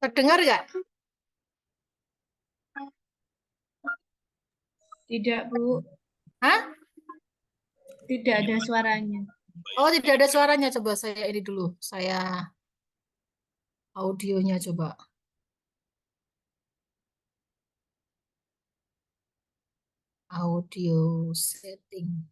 Terdengar nggak? Tidak, Bu. Hah? Tidak ada suaranya. Oh, tidak ada suaranya. Coba saya ini dulu. Saya audionya coba. Audio setting.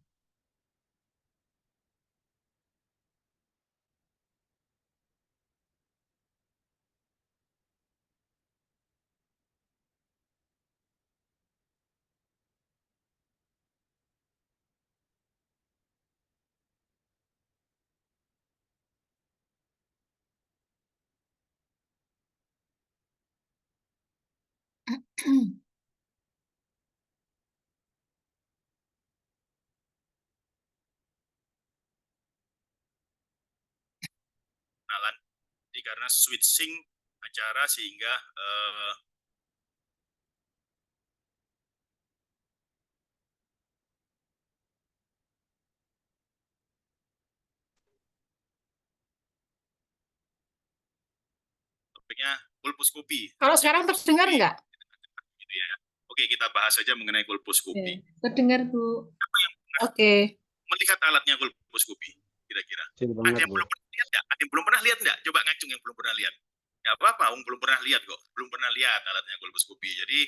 kenalan. Jadi karena switching acara sehingga topiknya kolposkopi. Kalau sekarang terdengar nggak? Gitu ya. Oke, kita bahas saja mengenai kolposkopi. Terdengar, Bu. Apa yang Oke. melihat alatnya kolposkopi kira-kira? Ada yang belum pernah lihat nggak? Ada yang belum pernah lihat nggak? Coba ngacung yang belum pernah lihat. Nggak apa-apa, belum pernah lihat kok. Belum pernah lihat alatnya kolposkopi. Jadi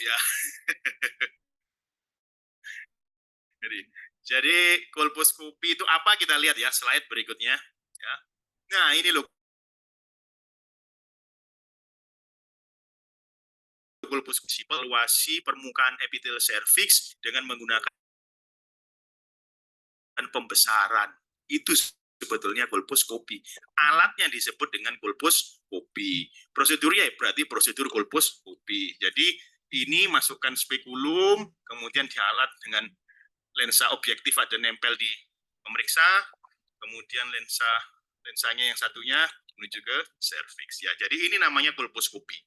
ya. Jadi kolposkopi itu apa, kita lihat ya slide berikutnya ya. Nah, ini loh kolposkopi, evaluasi permukaan epitel serviks dengan menggunakan pembesaran. Itu sebetulnya kolposkopi. Alatnya disebut dengan kolposkopi. Prosedurnya berarti prosedur kolposkopi. Jadi ini masukkan spekulum, kemudian dialat dengan lensa objektif ada nempel di pemeriksa, kemudian lensanya yang satunya menuju ke serviks ya. Jadi ini namanya kolposkopi.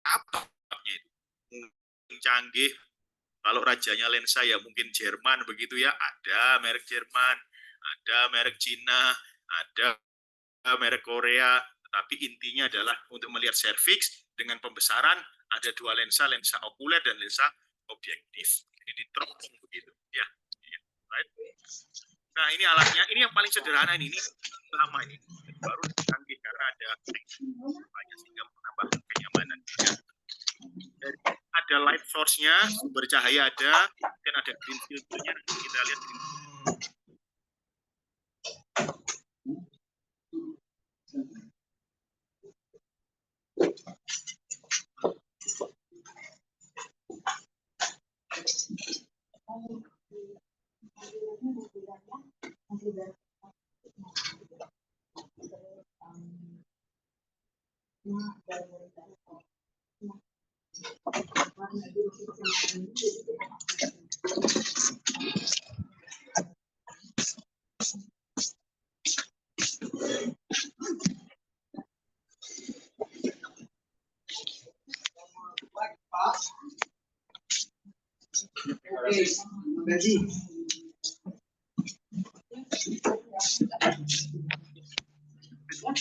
Apa itu? Mungkin canggih. Kalau rajanya lensa ya mungkin Jerman begitu ya, ada merek Jerman, ada merek Cina, ada merek Korea, tapi intinya adalah untuk melihat serviks dengan pembesaran ada dua lensa, lensa okuler dan lensa objektif. Ini diteropong begitu ya. Right? Nah, ini alatnya, ini yang paling sederhana ini lama ini baru canggih karena ada banyak sehingga menambah kenyamanan. Jadi ada light source-nya, sumber cahaya ada, dan ada green filter-nya. Kita lihat green.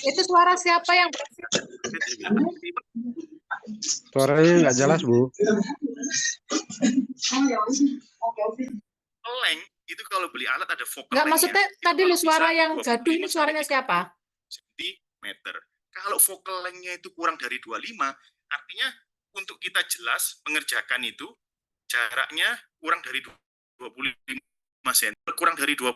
Itu suara siapa yang berisik? Suaranya nggak jelas, Bu. Leng itu kalau beli alat ada focal Nggak, length-nya. maksudnya tadi lu suara yang gaduh ini suaranya siapa? Meter. Kalau focal length-nya itu kurang dari 25, artinya untuk kita jelas mengerjakan itu jaraknya kurang dari 25 cm, kurang dari 20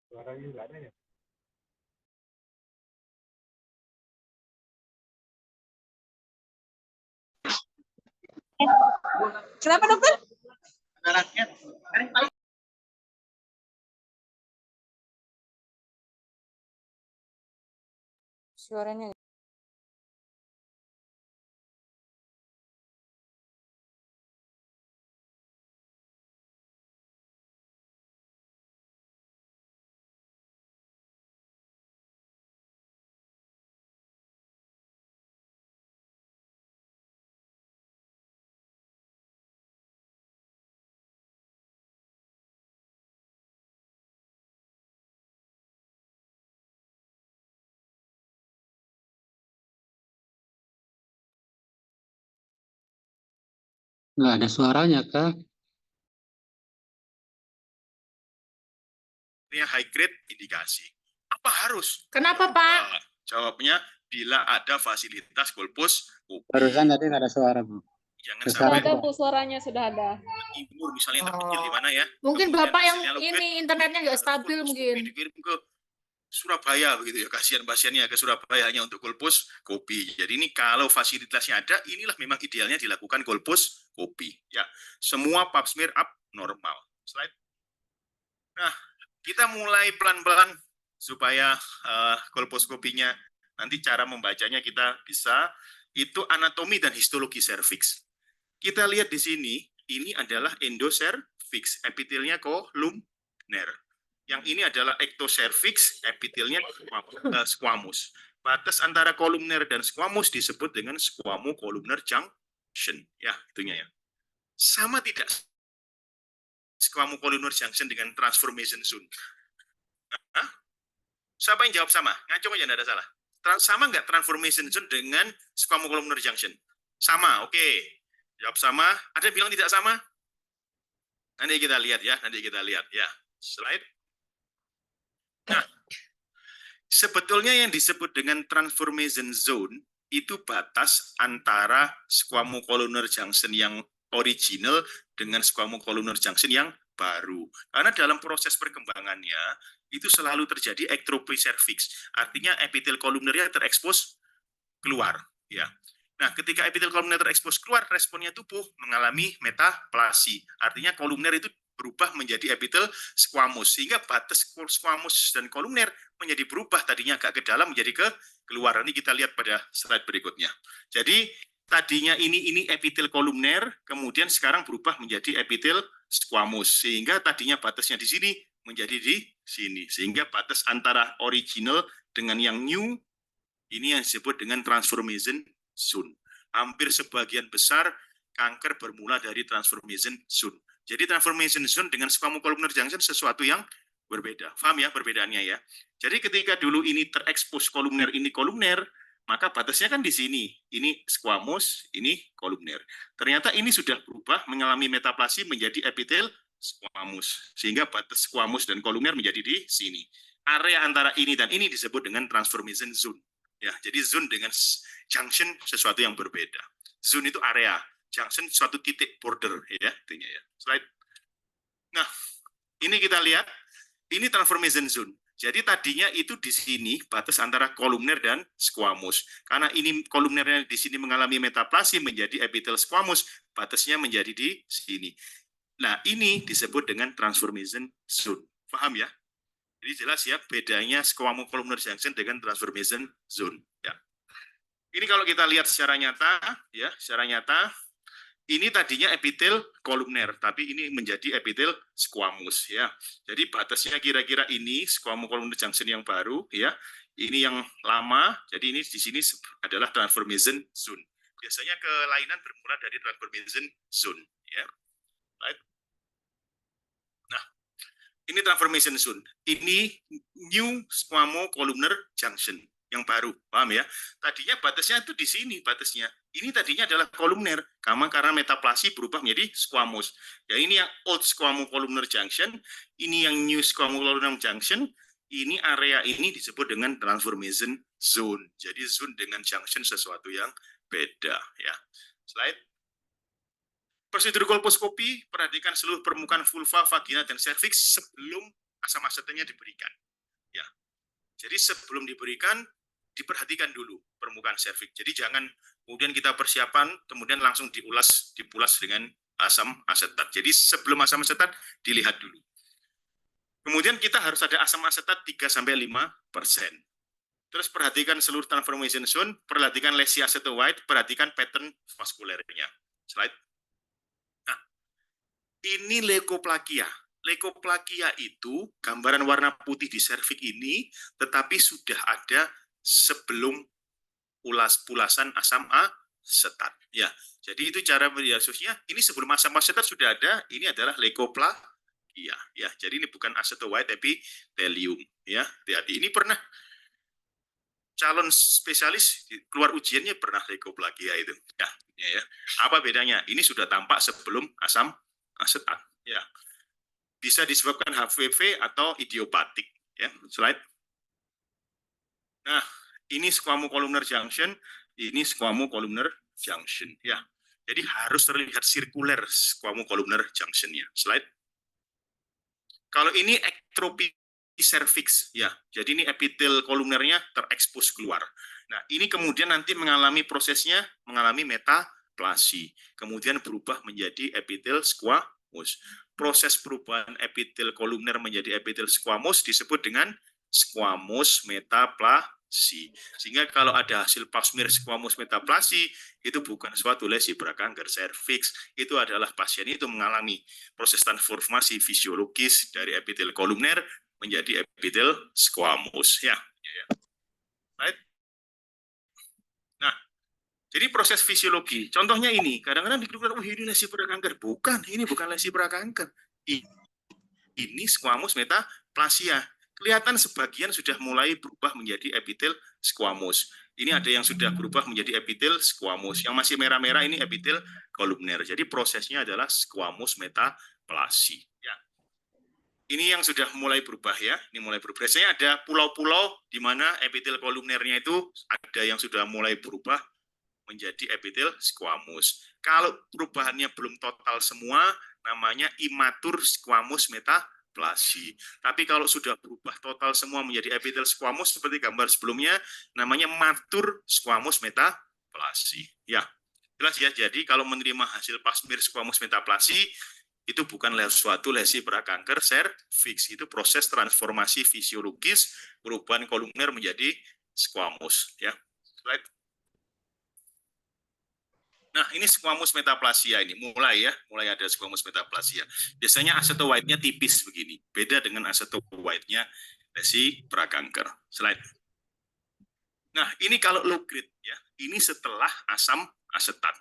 Suaranya nggak ada ya? Kenapa dokter? Suaranya. Nggak ada suaranya, Kak. Ini high grade indikasi. Apa harus? Kenapa, Pak? Jawabnya bila ada fasilitas golpus kopi. Barusan tadi nggak ada suara, Bu. Jangan Sudah sampai ada, Bu, suaranya sudah ada. timur misalnya terpencil di mana ya. Mungkin Kemudian Bapak yang hasilnya low grade, ini internetnya nggak stabil golpus mungkin. kopi dikirim ke Surabaya begitu ya, kasihan pasiennya ke Surabaya hanya untuk golpus kopi. Jadi ini kalau fasilitasnya ada, inilah memang idealnya dilakukan golpus kopi. Ya, semua pap smear up normal. Slide. Nah, kita mulai pelan-pelan supaya kolposkopinya nanti cara membacanya kita bisa. Itu anatomi dan histologi serviks. Kita lihat di sini, ini adalah endocervix, epitelnya kolumner. Yang ini adalah ectocervix, epitelnya squamous. Batas antara kolumner dan squamous disebut dengan squamocolumnar junction. Ya, itunya ya. Sama tidak squamocolumnar junction dengan transformation zone? Hah? Siapa yang jawab sama? Ngacung aja, enggak ada salah. Sama nggak transformation zone dengan squamocolumnar junction? Sama, oke. Jawab sama. Ada yang bilang tidak sama? Nanti kita lihat ya, nanti kita lihat ya. Slide. Nah, sebetulnya yang disebut dengan transformation zone itu batas antara squamocolumnar junction yang original dengan squamocolumnar junction yang baru. Karena dalam proses perkembangannya itu selalu terjadi ectropy cervix. Artinya epitel kolumnernya terekspos keluar, ya. Nah, ketika epitel kolumner terekspos keluar, responnya tubuh mengalami metaplasi. Artinya kolumner itu berubah menjadi epitel squamous, sehingga batas squamous dan kolumner menjadi berubah, tadinya agak ke dalam menjadi ke keluar. Nanti kita lihat pada slide berikutnya. Jadi tadinya ini epitel kolumner, kemudian sekarang berubah menjadi epitel squamous, sehingga tadinya batasnya di sini menjadi di sini, sehingga batas antara original dengan yang new ini yang disebut dengan transformation zone. Hampir sebagian besar kanker bermula dari transformation zone. Jadi transformation zone dengan squamocolumnar junction sesuatu yang berbeda. Paham ya perbedaannya ya? Jadi ketika dulu ini terekspos kolumner, ini kolumner, maka batasnya kan di sini. Ini squamous, ini kolumner. Ternyata ini sudah berubah mengalami metaplasi menjadi epitel squamous. Sehingga batas squamous dan kolumner menjadi di sini. Area antara ini dan ini disebut dengan transformation zone. Ya, jadi zone dengan junction sesuatu yang berbeda. Zone itu area, junction suatu titik border ya, itunya ya. Slide. Nah, ini kita lihat, ini transformation zone. Jadi tadinya itu di sini batas antara kolumner dan squamous. Karena ini kolumnernya di sini mengalami metaplasi menjadi epitel squamous, batasnya menjadi di sini. Nah, ini disebut dengan transformation zone. Paham ya? Jadi jelas ya bedanya squamocolumnar junction dengan transformation zone. Ya. Ini kalau kita lihat secara nyata, ya secara nyata, ini tadinya epitel kolumner, tapi ini menjadi epitel squamous. Ya. Jadi batasnya kira-kira ini squamocolumnar junction yang baru, ya. Ini yang lama. Jadi ini di sini adalah transformation zone. Biasanya kelainan bermula dari transformation zone. Ya. Right. Nah. Ini transformation zone. Ini new squamocolumnar junction yang baru, paham ya? Tadinya batasnya itu di sini batasnya. Ini tadinya adalah kolumner, karena metaplasi berubah menjadi squamous. Ya ini yang old squamocolumnar junction, ini yang new squamocolumnar junction. Ini area ini disebut dengan transformation zone. Jadi zone dengan junction sesuatu yang beda, ya. Slide. Prosedur kolposkopi, perhatikan seluruh permukaan vulva, vagina, dan serviks sebelum asam asetatnya diberikan. Ya. Jadi sebelum diberikan diperhatikan dulu permukaan serviks. Jadi jangan kemudian kita persiapan kemudian langsung dipulas dengan asam asetat. Jadi sebelum asam asetat dilihat dulu. Kemudian kita harus ada asam asetat 3-5%. Terus perhatikan seluruh transformation zone, perhatikan lesi acetoacetate, perhatikan pattern vaskulernya. Slide. Nah, ini leukoplakia. Leukoplakia itu gambaran warna putih di serviks ini, tetapi sudah ada sebelum pulasan asam asetat. Ya, jadi itu cara mendiagnosisnya. Ini sebelum asam asetat sudah ada. Ini adalah leukoplakia. Ya, jadi ini bukan acetoacetate epithelium. Ya, hati-hati. Ini pernah calon spesialis keluar ujiannya pernah leukoplakia itu. Ya. Apa bedanya? Ini sudah tampak sebelum asam asetat. Ya. Bisa disebabkan HPV atau idiopatik. Ya, slide. Nah, ini squamocolumnar junction, ini squamocolumnar junction. Ya, jadi harus terlihat sirkuler squamocolumnar junctionnya. Slide. Kalau ini ektropi cervix, ya, jadi ini epitel kolumnernya terekspos keluar. Nah, ini kemudian nanti prosesnya mengalami metaplasi, kemudian berubah menjadi epitel squamous. Proses perubahan epitel kolumner menjadi epitel squamous disebut dengan squamous metaplasi. Sehingga kalau ada hasil pap smear squamous metaplasi, itu bukan suatu lesi prakanker serviks, itu adalah pasien itu mengalami proses transformasi fisiologis dari epitel kolumner menjadi epitel squamous. Ya. Right? Nah, jadi proses fisiologi. Contohnya ini, kadang-kadang dikira ini lesi prakanker. Bukan, ini bukan lesi prakanker. Ini squamous metaplasia. Kelihatan sebagian sudah mulai berubah menjadi epitel squamous. Ini ada yang sudah berubah menjadi epitel squamous. Yang masih merah-merah ini epitel kolumner. Jadi prosesnya adalah squamous metaplasi. Ya. Ini yang sudah mulai berubah ya. Ini mulai berubah. Biasanya ada pulau-pulau di mana epitel kolumnernya itu ada yang sudah mulai berubah menjadi epitel squamous. Kalau perubahannya belum total semua, namanya imatur squamous metaplasi. Tapi kalau sudah berubah total semua menjadi epitel squamous seperti gambar sebelumnya, namanya matur squamous metaplasi. Ya, jelas ya. Jadi kalau menerima hasil pap smear squamous metaplasi itu bukan suatu lesi prakanker serviks, itu proses transformasi fisiologis perubahan kolumner menjadi squamous. Ya, slide. Nah, ini squamous metaplasia ini mulai ada squamous metaplasia. Biasanya acetoacetate-nya tipis begini, beda dengan acetoacetate-nya lesi prakanker. Slide. Nah, ini kalau low grade ya, ini setelah asam asetat.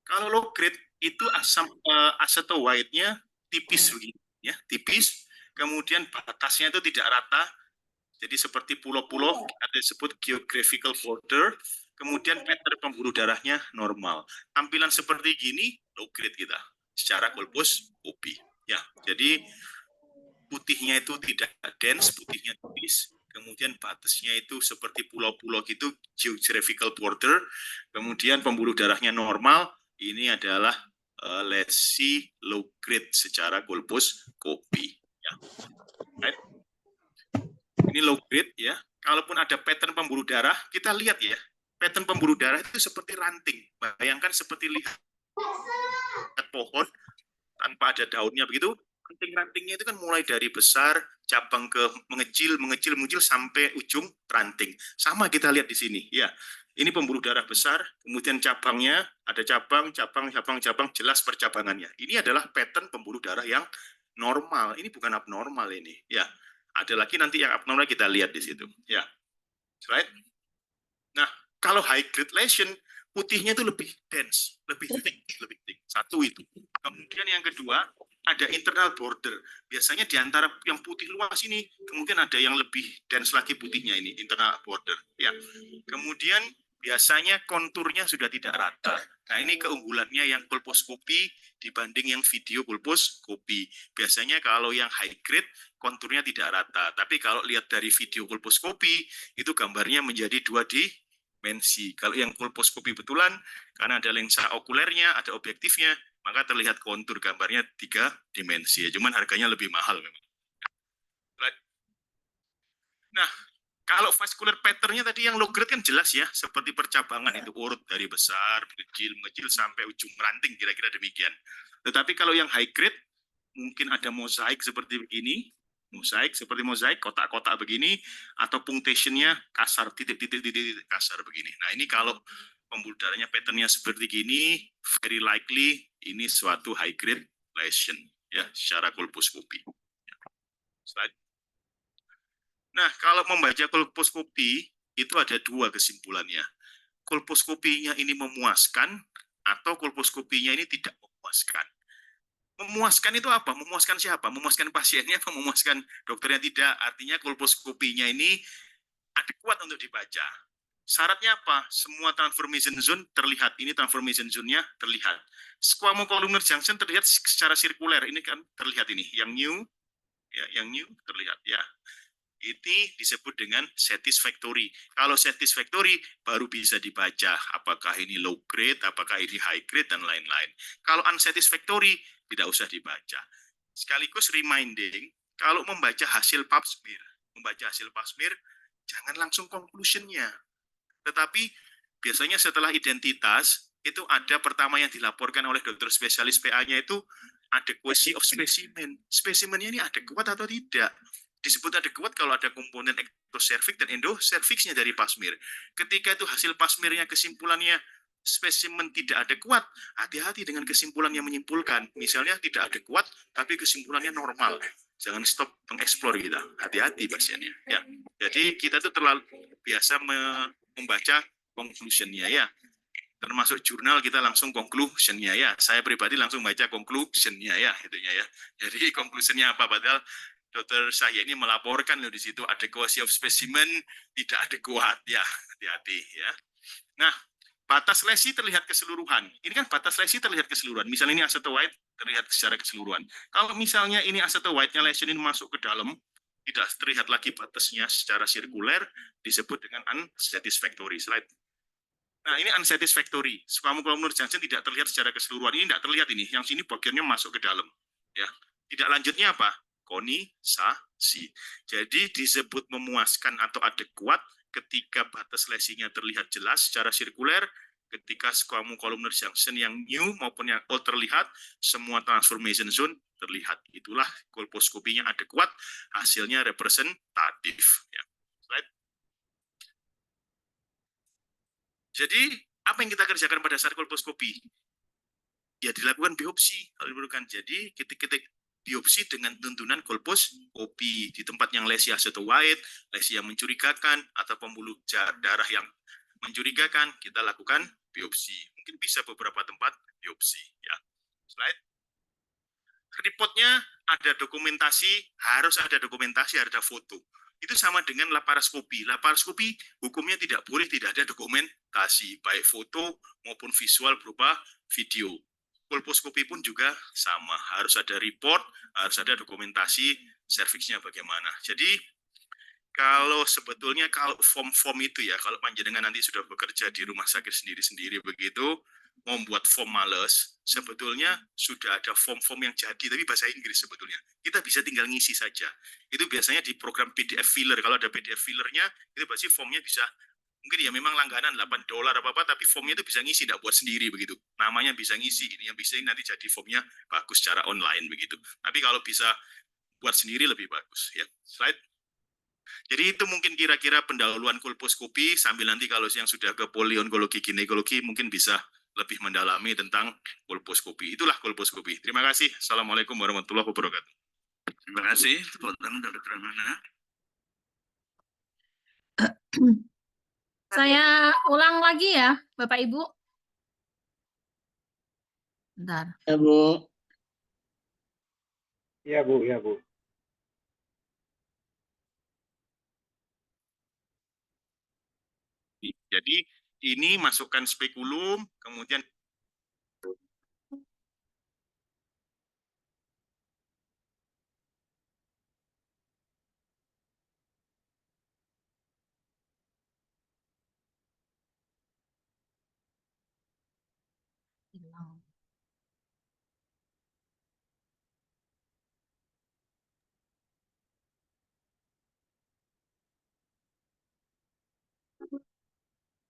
Kalau low grade itu acetoacetate-nya tipis begini ya, tipis. Kemudian batasnya itu tidak rata. Jadi seperti pulau-pulau, ada disebut geographical border. Kemudian pattern pembuluh darahnya normal. Tampilan seperti gini, low grade kita secara kolposkopi. Ya, jadi putihnya itu tidak dense, putihnya tipis. Kemudian batasnya itu seperti pulau-pulau gitu, geographical border. Kemudian pembuluh darahnya normal. Ini adalah lesi low grade secara kolposkopi. Ya. Right. Ini low grade ya. Kalaupun ada pattern pembuluh darah, kita lihat ya. Pattern pembuluh darah itu seperti ranting. Bayangkan seperti lihat pohon tanpa ada daunnya begitu. Ranting-rantingnya itu kan mulai dari besar, cabang ke mengecil sampai ujung ranting. Sama kita lihat di sini. Ya, ini pembuluh darah besar, kemudian cabangnya ada cabang, jelas percabangannya. Ini adalah pattern pembuluh darah yang normal. Ini bukan abnormal ini. Ya, ada lagi nanti yang abnormal kita lihat di situ. Ya, right? Nah, kalau high grade lesion, putihnya itu lebih dense, lebih thick. Satu itu. Kemudian yang kedua, ada internal border. Biasanya di antara yang putih luas ini, kemudian ada yang lebih dense lagi putihnya ini, internal border. Ya. Kemudian biasanya konturnya sudah tidak rata. Nah, ini keunggulannya yang kolposkopi dibanding yang video kolposkopi. Biasanya kalau yang high grade, konturnya tidak rata. Tapi kalau lihat dari video kolposkopi, itu gambarnya menjadi 2 dimensi. Kalau yang kolposkopi betulan, karena ada lensa okulernya, ada objektifnya, maka terlihat kontur gambarnya 3 dimensi. Cuman harganya lebih mahal memang. Nah, kalau vascular pattern-nya tadi yang low grade kan jelas ya, seperti percabangan itu urut dari besar, mengecil sampai ujung ranting, kira-kira demikian. Tetapi kalau yang high grade, mungkin ada mozaik seperti begini, mozaik, kotak-kotak begini, atau punctation-nya kasar, titik-titik kasar begini. Nah, ini kalau pembuluh darahnya pattern-nya seperti gini, very likely ini suatu high grade lesion, ya, secara kolposkopi. Slide. Nah, kalau membaca kolposkopi, itu ada dua kesimpulannya. Kolposkopinya ini memuaskan, atau kolposkopinya ini tidak memuaskan. Memuaskan itu apa? Memuaskan siapa? Memuaskan pasiennya atau memuaskan dokternya? Tidak. Artinya kolposkopinya ini adekuat untuk dibaca. Syaratnya apa? Semua transformation zone terlihat. Ini transformation zone-nya terlihat. Squamous-columnar junction terlihat secara sirkuler. Ini kan terlihat ini. Yang new, ya, yang new terlihat. Ya, ini disebut dengan satisfactory. Kalau satisfactory baru bisa dibaca apakah ini low grade, apakah ini high grade, dan lain-lain. Kalau unsatisfactory tidak usah dibaca. Sekaligus reminding, kalau membaca hasil pap smear, jangan langsung conclusion-nya. Tetapi biasanya setelah identitas, itu ada pertama yang dilaporkan oleh dokter spesialis PA-nya itu adequacy of specimen. Spesimennya ini adekuat atau tidak? Disebut adekuat kalau ada komponen ectocervix dan endocervixnya dari pasmir. Ketika itu hasil pasmirnya kesimpulannya spesimen tidak adekuat, hati-hati dengan kesimpulan yang menyimpulkan. Misalnya tidak adekuat, tapi kesimpulannya normal. Jangan stop mengeksplor kita. Hati-hati pasiennya. Ya. Jadi kita tuh terlalu biasa membaca conclusion-nya ya. Termasuk jurnal kita langsung conclusion-nya ya. Saya pribadi langsung baca conclusion-nya ya, itunya ya. Jadi conclusion-nya apa? Padahal dokter saya ini melaporkan loh di situ adequacy of specimen tidak adekuat ya, hati-hati ya. Nah, batas lesi terlihat keseluruhan. Ini kan batas lesi terlihat keseluruhan. Misalnya ini acetoid terlihat secara keseluruhan. Kalau misalnya ini acetoide-nya lesion ini masuk ke dalam, tidak terlihat lagi batasnya secara sirkuler, disebut dengan unsatisfactory. Slide. Nah, ini unsatisfactory. Squamous-columnar junction tidak terlihat secara keseluruhan. Ini tidak terlihat ini. Yang sini bagiannya masuk ke dalam. Ya. Tidak lanjutnya apa? Konisasi. Jadi disebut memuaskan atau adekuat ketika batas lesinya terlihat jelas secara sirkuler, ketika squamous-columnar junction yang new maupun yang old terlihat, semua transformation zone terlihat. Itulah kolposkopinya adekuat, hasilnya representatif. Ya. Slide. Jadi, apa yang kita kerjakan pada saat kolposkopi? Ya, dilakukan biopsi kalau diperlukan. Jadi, ketika biopsi dengan tuntunan kolposkopi di tempat yang lesi acetoide, lesi yang mencurigakan, atau pembuluh darah yang mencurigakan, kita lakukan biopsi. Mungkin bisa beberapa tempat biopsi. Ya. Slide. Reportnya ada dokumentasi, harus ada dokumentasi, ada foto. Itu sama dengan laparoskopi. Laparoskopi hukumnya tidak boleh tidak ada dokumentasi, baik foto maupun visual berupa video. Kolposkopi pun juga sama, harus ada report, harus ada dokumentasi serviksnya bagaimana. Jadi kalau sebetulnya kalau form-form itu ya, kalau panjenengan nanti sudah bekerja di rumah sakit sendiri-sendiri begitu, mau membuat form males, sebetulnya sudah ada form-form yang jadi, tapi bahasa Inggris sebetulnya. Kita bisa tinggal ngisi saja. Itu biasanya di program PDF filler. Kalau ada PDF fillernya, itu pasti formnya bisa, mungkin ya memang langganan $8 apa-apa, tapi formnya itu bisa ngisi, tidak buat sendiri begitu. Namanya bisa ngisi, ini yang bisa nanti jadi formnya bagus secara online begitu. Tapi kalau bisa buat sendiri lebih bagus. Ya, slide. Jadi itu mungkin kira-kira pendahuluan kolposkopi, sambil nanti kalau yang sudah ke polionkologi, ginekologi mungkin bisa lebih mendalami tentang kolposkopi. Itulah kolposkopi. Terima kasih. Assalamualaikum warahmatullahi wabarakatuh. Terima kasih. Tepuk tangan Dr. Ramana. Saya ulang lagi ya, Bapak Ibu. Bentar. Ya, Bu. Iya, Bu, iya, Bu. Jadi ini masukkan spekulum, kemudian Hilang.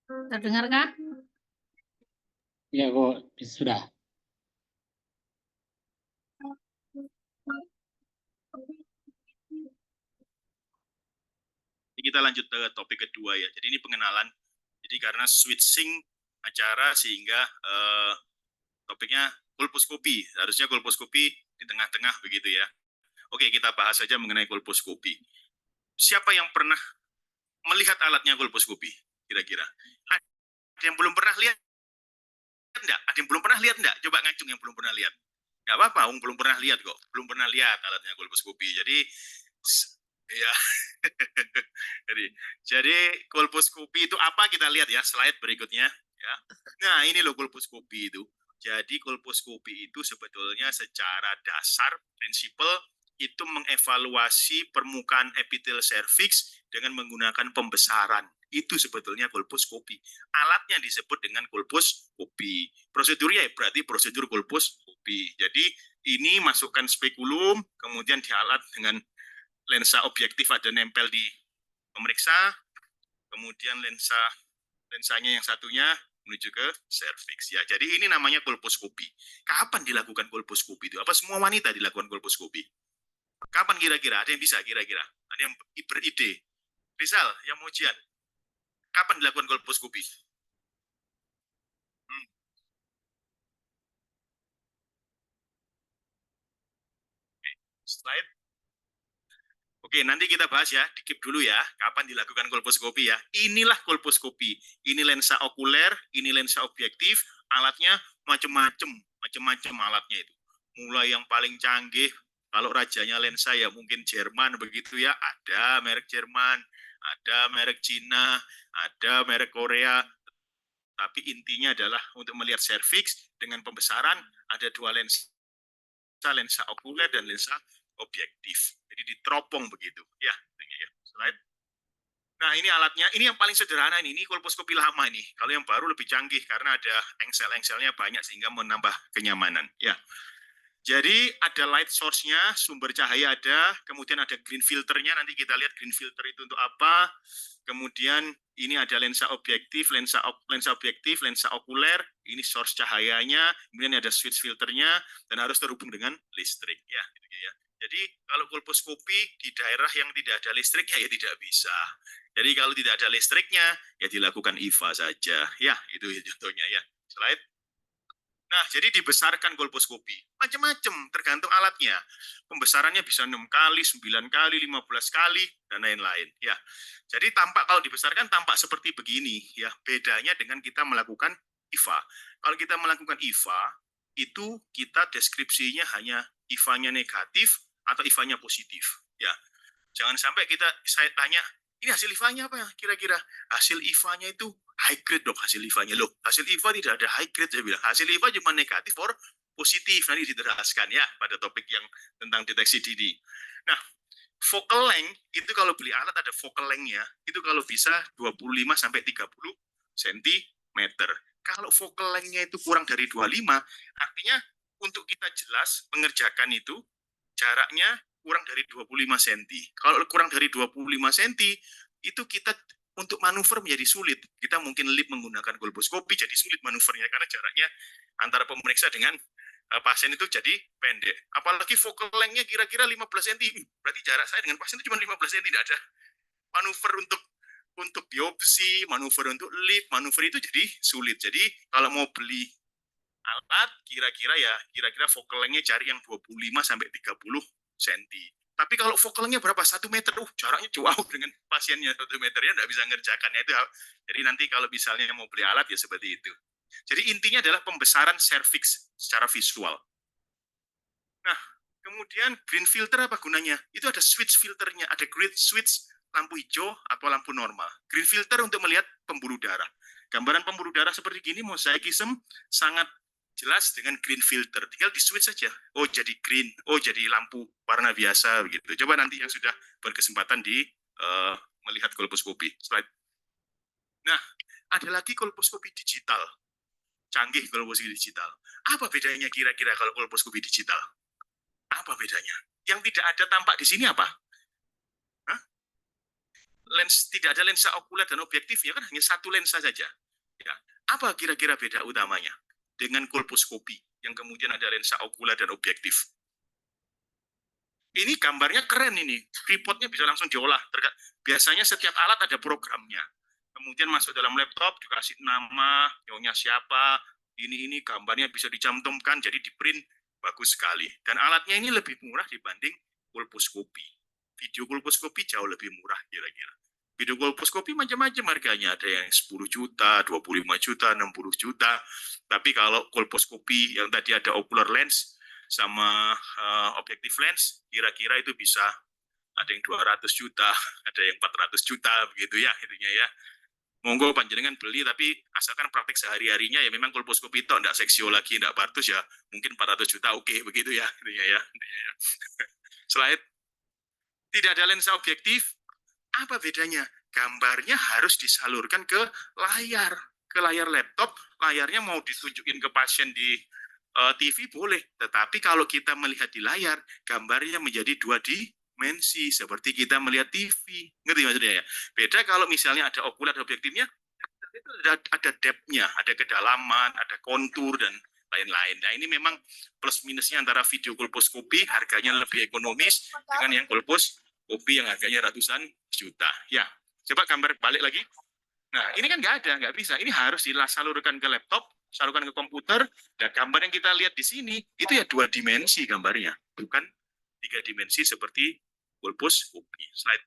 Terdengarkah? Ya, kok sudah. Kita lanjut ke topik kedua ya. Jadi ini pengenalan. Jadi karena switching acara sehingga topiknya kolposkopi. Harusnya kolposkopi di tengah-tengah begitu ya. Oke, kita bahas saja mengenai kolposkopi. Siapa yang pernah melihat alatnya kolposkopi? Kira-kira. Ada yang belum pernah lihat enggak? Ada yang belum pernah lihat enggak? Coba ngacung yang belum pernah lihat. Enggak apa-apa, belum pernah lihat kok. Belum pernah lihat alatnya kolposkopi. Jadi ya. jadi kolposkopi itu apa, kita lihat ya slide berikutnya ya. Nah, ini loh kolposkopi itu. Jadi kolposkopi itu sebetulnya secara dasar prinsipal itu mengevaluasi permukaan epitel serviks dengan menggunakan pembesaran. Itu sebetulnya kolposkopi. Alatnya disebut dengan kolposkopi. Prosedurnya ya berarti prosedur kolposkopi. Jadi ini masukkan spekulum, kemudian dialat dengan lensa objektif ada nempel di pemeriksa, kemudian lensanya yang satunya menuju ke serviks ya. Jadi ini namanya kolposkopi. Kapan dilakukan kolposkopi itu? Apa semua wanita dilakukan kolposkopi? Kapan kira-kira? Ada yang bisa kira-kira? Ada yang beride? Rizal, yang mau ujian. Kapan dilakukan kolposkopi? Slide. Oke, nanti kita bahas ya, dikip dulu ya, kapan dilakukan kolposkopi ya. Inilah kolposkopi. Ini lensa okuler, ini lensa objektif, alatnya macam-macam alatnya itu. Mulai yang paling canggih, kalau rajanya lensa ya mungkin Jerman begitu ya, ada merek Jerman, ada merek Cina, ada merek Korea. Tapi intinya adalah untuk melihat serviks dengan pembesaran ada dua lensa okuler dan lensa objektif. Jadi diteropong begitu. Ya, slide. Nah, ini alatnya. Ini yang paling sederhana ini kolposkopi lama ini. Kalau yang baru lebih canggih karena ada engsel-engselnya banyak sehingga menambah kenyamanan. Ya. Jadi ada light source-nya, sumber cahaya ada, kemudian ada green filternya. Nanti kita lihat green filter itu untuk apa. Kemudian ini ada lensa objektif, lensa objektif, lensa okuler. Ini source cahayanya. Kemudian ada switch filternya dan harus terhubung dengan listrik. Ya, gitu ya. Jadi kalau kolposkopi di daerah yang tidak ada listriknya ya tidak bisa. Jadi kalau tidak ada listriknya ya dilakukan IVA saja. Ya, itu contohnya ya. Slide. Nah, jadi dibesarkan kolposkopi. Macam-macam, tergantung alatnya. Pembesarannya bisa 6 kali, 9 kali, 15 kali, dan lain-lain. Ya. Jadi tampak kalau dibesarkan tampak seperti begini. Ya. Bedanya dengan kita melakukan IVA. Kalau kita melakukan IVA, itu kita deskripsinya hanya IVA-nya negatif atau IVA-nya positif. Ya. Jangan sampai saya tanya, ini hasil IVA-nya apa ya kira-kira? Hasil IVA-nya itu high grade dong hasil IVA-nya. Loh, hasil IVA tidak ada high grade, saya bilang. Hasil IVA cuma negatif or positif. Nanti diteraskan ya pada topik yang tentang deteksi dini. Nah, focal length itu kalau beli alat ada focal length-nya, itu kalau bisa 25 sampai 30 cm. Kalau focal length-nya itu kurang dari 25, artinya untuk kita jelas mengerjakan itu jaraknya kurang dari 25 cm. Kalau kurang dari 25 cm, itu kita untuk manuver menjadi sulit. Kita mungkin lip menggunakan kolposkopi, jadi sulit manuvernya, karena jaraknya antara pemeriksa dengan pasien itu jadi pendek. Apalagi focal length-nya kira-kira 15 cm. Berarti jarak saya dengan pasien itu cuma 15 cm, tidak ada manuver untuk biopsi, manuver untuk lip, manuver itu jadi sulit. Jadi kalau mau beli alat, kira-kira focal length-nya cari yang 25 sampai 30 cm. Tapi kalau fokalnya berapa? 1 meter, jaraknya jauh dengan pasiennya 1 meter, ya nggak bisa ngerjakannya itu. Jadi nanti kalau misalnya mau beli alat ya seperti itu. Jadi intinya adalah pembesaran serviks secara visual. Nah, kemudian green filter apa gunanya? Itu ada switch filternya, ada grid switch, lampu hijau atau lampu normal. Green filter untuk melihat pembuluh darah. Gambaran pembuluh darah seperti gini, mosaikism sangat jelas dengan green filter. Tinggal di switch saja. Oh, jadi green. Oh, jadi lampu warna biasa begitu. Coba nanti yang sudah berkesempatan di melihat kolposkopi. Slide. Nah, ada lagi kolposkopi digital. Canggih kolposkopi digital. Apa bedanya kira-kira kalau kolposkopi digital? Apa bedanya? Yang tidak ada tampak di sini apa? Hah? tidak ada lensa okuler dan objektif ya kan hanya satu lensa saja. Ya. Apa kira-kira beda utamanya dengan kolposkopi yang kemudian ada lensa okuler dan objektif? Ini gambarnya keren ini, tripodnya bisa langsung diolah. Biasanya setiap alat ada programnya. Kemudian masuk dalam laptop, dikasih nama, nyonya siapa, ini gambarnya bisa dicantumkan, jadi di print bagus sekali. Dan alatnya ini lebih murah dibanding kolposkopi. Video kolposkopi jauh lebih murah kira-kira. Video kolposkopi macam-macam harganya, ada yang 10 juta, 25 juta, 60 juta. Tapi kalau kolposkopi yang tadi ada ocular lens sama objektif lens, kira-kira itu bisa ada yang 200 juta, ada yang 400 juta, begitu ya, intinya ya. Monggo panjenengan beli, tapi asalkan praktek sehari-harinya ya memang kolposkopi itu enggak seksio lagi, enggak partus ya, mungkin 400 juta oke, begitu ya, intinya ya. Slide. Tidak ada lensa objektif, apa bedanya? Gambarnya harus disalurkan ke layar laptop, layarnya mau ditunjukin ke pasien di TV boleh, tetapi kalau kita melihat di layar, gambarnya menjadi 2 dimensi, seperti kita melihat TV. Ngerti maksudnya ya? Beda kalau misalnya ada okuler objektifnya, itu ada depth-nya, ada kedalaman, ada kontur, dan lain-lain. Nah ini memang plus minusnya antara video kolposkopi, harganya lebih ekonomis, dengan yang kolposkopi yang harganya ratusan juta. Ya, coba gambar balik lagi. Nah ini kan nggak bisa. Ini harus disalurkan ke laptop, salurkan ke komputer, dan gambar yang kita lihat di sini, itu ya 2 dimensi gambarnya, bukan 3 dimensi seperti kolposkopi. Slide.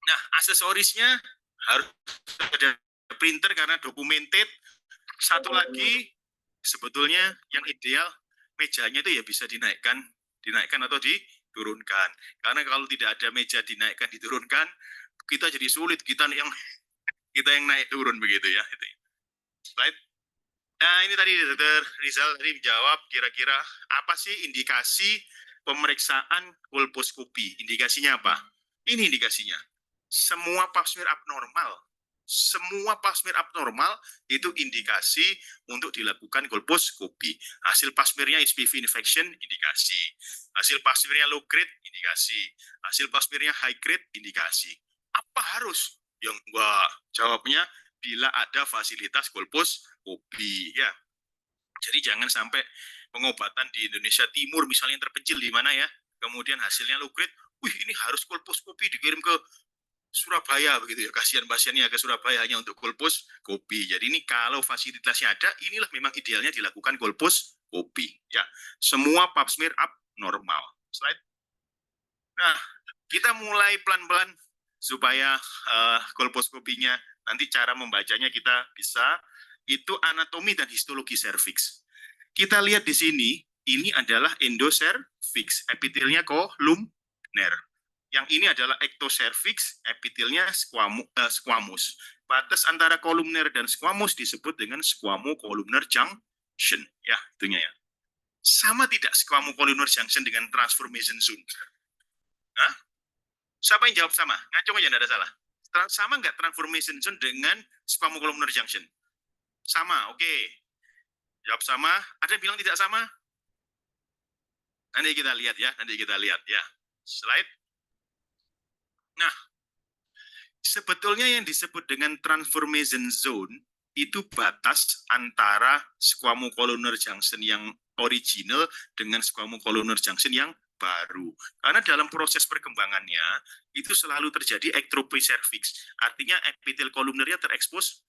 Nah, aksesorisnya harus ada printer karena documented. Satu lagi, sebetulnya yang ideal, mejanya itu ya bisa dinaikkan atau diturunkan. Karena kalau tidak ada meja dinaikkan, diturunkan, kita jadi sulit, kita yang naik turun begitu ya. Slide. Nah ini tadi Dr. Rizal tadi menjawab kira-kira apa sih indikasi pemeriksaan kolposkopi. Indikasinya apa? Ini indikasinya. Semua pap smear abnormal itu indikasi untuk dilakukan kolposkopi. Hasil pap smearnya HPV infection, indikasi. Hasil pap smearnya low grade, indikasi. Hasil pap smearnya high grade, indikasi. Apa harus? Yang enggak, jawabnya bila ada fasilitas kolposkopi ya. Jadi jangan sampai pengobatan di Indonesia Timur misalnya yang terpencil di mana ya, kemudian hasilnya low grade, ini harus kolposkopi dikirim ke Surabaya begitu ya, kasihan pasiennya ke Surabaya hanya untuk kolposkopi. Jadi ini kalau fasilitasnya ada, inilah memang idealnya dilakukan kolposkopi ya. Semua pap smear abnormal. Slide. Nah, kita mulai pelan-pelan supaya kolposkopinya nanti cara membacanya kita bisa, itu anatomi dan histologi serviks. Kita lihat di sini, ini adalah endoservix, epitelnya kolumner. Yang ini adalah ectoservix, epitelnya squamous. Batas antara kolumner dan squamous disebut dengan squamo-columnar junction. Ya, itunya ya. Sama tidak squamo-columnar junction dengan transformation zone? Hah? Siapa yang jawab sama? Ngacung aja, tidak ada salah. Sama nggak transformation zone dengan squamo-columnar junction? Sama, oke. Jawab sama. Ada yang bilang tidak sama? Nanti kita lihat ya. Slide. Nah, sebetulnya yang disebut dengan transformation zone itu batas antara squamo-columnar junction yang original dengan squamo-columnar junction yang baru. Karena dalam proses perkembangannya itu selalu terjadi ectropy cervix. Artinya epitel kolumnernya terekspos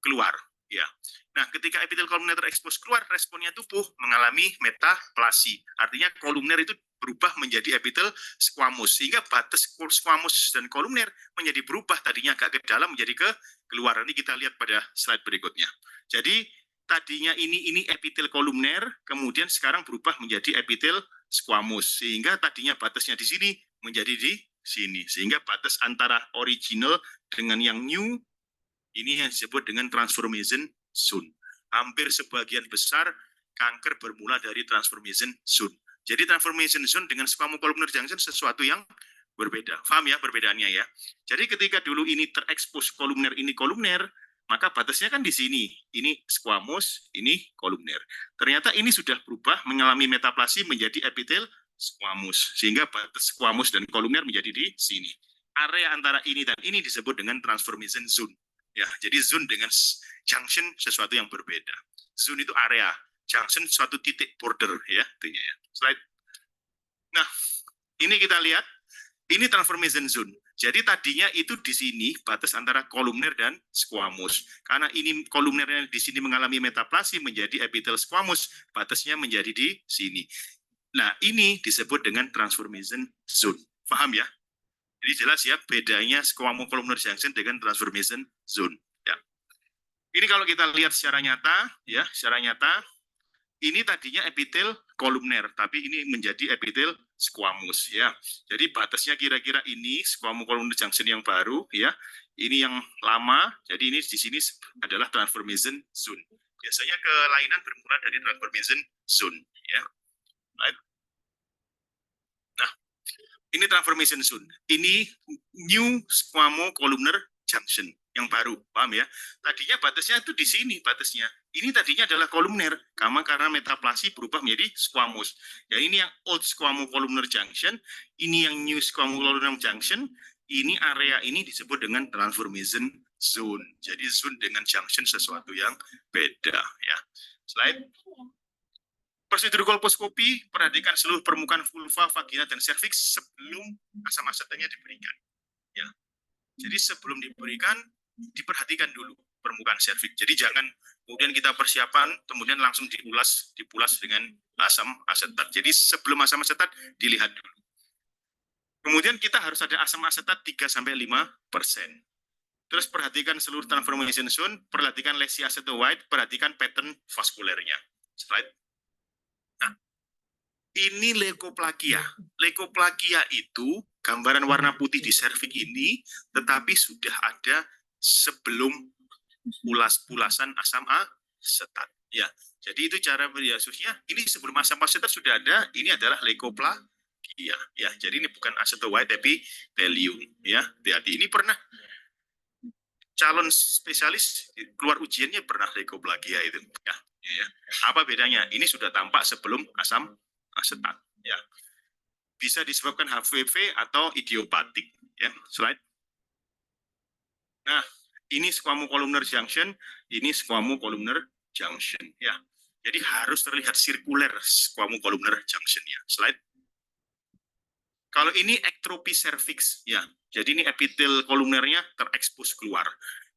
keluar, ya. Nah, ketika epitel kolumner terekspos keluar, responnya tubuh mengalami metaplasi. Artinya kolumner itu berubah menjadi epitel squamous, sehingga batas squamous dan kolumner menjadi berubah, tadinya agak ke dalam menjadi ke keluar. Nanti kita lihat pada slide berikutnya. Jadi tadinya ini epitel kolumner, kemudian sekarang berubah menjadi epitel squamous, sehingga tadinya batasnya di sini menjadi di sini, sehingga batas antara original dengan yang new ini yang disebut dengan transformation zone. Hampir sebagian besar kanker bermula dari transformation zone. Jadi transformation zone dengan squamo-columnar junction sesuatu yang berbeda. Paham ya perbedaannya ya? Jadi ketika dulu ini terekspos kolumner, ini kolumner, maka batasnya kan di sini. Ini squamous, ini kolumner. Ternyata ini sudah berubah mengalami metaplasi menjadi epitel squamous, sehingga batas squamous dan kolumner menjadi di sini. area antara ini dan ini disebut dengan transformation zone. Ya, jadi zone dengan junction sesuatu yang berbeda. Zone itu area, junction suatu titik border ya, artinya ya. Slide. Nah, ini kita lihat, ini transformation zone. Jadi tadinya itu di sini batas antara kolumner dan squamous. Karena ini kolumnernya di sini mengalami metaplasi menjadi epitel squamous, batasnya menjadi di sini. Nah, ini disebut dengan transformation zone. Paham ya? Jadi jelas ya bedanya squamocolumnar junction dengan transformation zone. Ya. Ini kalau kita lihat secara nyata, ya, secara nyata, ini tadinya epitel kolumner, tapi ini menjadi epitel squamous, ya. Jadi batasnya kira-kira ini squamocolumnar junction yang baru, ya. Ini yang lama, jadi ini di sini adalah transformation zone. Biasanya kelainan bermula dari transformation zone, ya. Right. Nah, ini transformation zone. Ini new squamocolumnar junction yang baru, paham ya? Tadinya batasnya itu di sini batasnya. Ini tadinya adalah kolumner, karena metaplasi berubah menjadi squamous. Ya, ini yang old squamocolumnar junction, ini yang new squamocolumnar junction. Ini area ini disebut dengan transformation zone. Jadi zone dengan junction sesuatu yang beda, ya. Slide. Prosedur kolposkopi, perhatikan seluruh permukaan vulva, vagina, dan serviks sebelum asam asetatnya diberikan. Ya. Jadi sebelum diberikan, diperhatikan dulu permukaan serviks. Jadi jangan kemudian kita persiapan, kemudian langsung dipulas dengan asam asetat. Jadi sebelum asam asetat, dilihat dulu. Kemudian kita harus ada asam asetat 3-5%. Terus perhatikan seluruh transformation zone, perhatikan lesi acetoide, perhatikan pattern vaskulernya. Slide. Ini leukoplakia. Leukoplakia itu gambaran warna putih di serviks ini, tetapi sudah ada sebelum pulasan asam asetat. Ya, jadi itu cara beriasusnya. Ini sebelum asam asetat sudah ada. Ini adalah leukoplakia. Ya, jadi ini bukan acetoide tapi epithelium. Ya, hati-hati. Ini pernah calon spesialis keluar ujiannya pernah leukoplakia itu. Ya. Apa bedanya? Ini sudah tampak sebelum asam asetat, ya. Bisa disebabkan HPV atau idiopatik, ya. Slide. Nah, ini squamocolumnar junction, ini squamocolumnar junction, ya. Jadi harus terlihat sirkuler squamocolumnar junction-nya. Slide. Kalau ini ektropi cervix, ya. Jadi ini epitel kolumnernya terekspos keluar.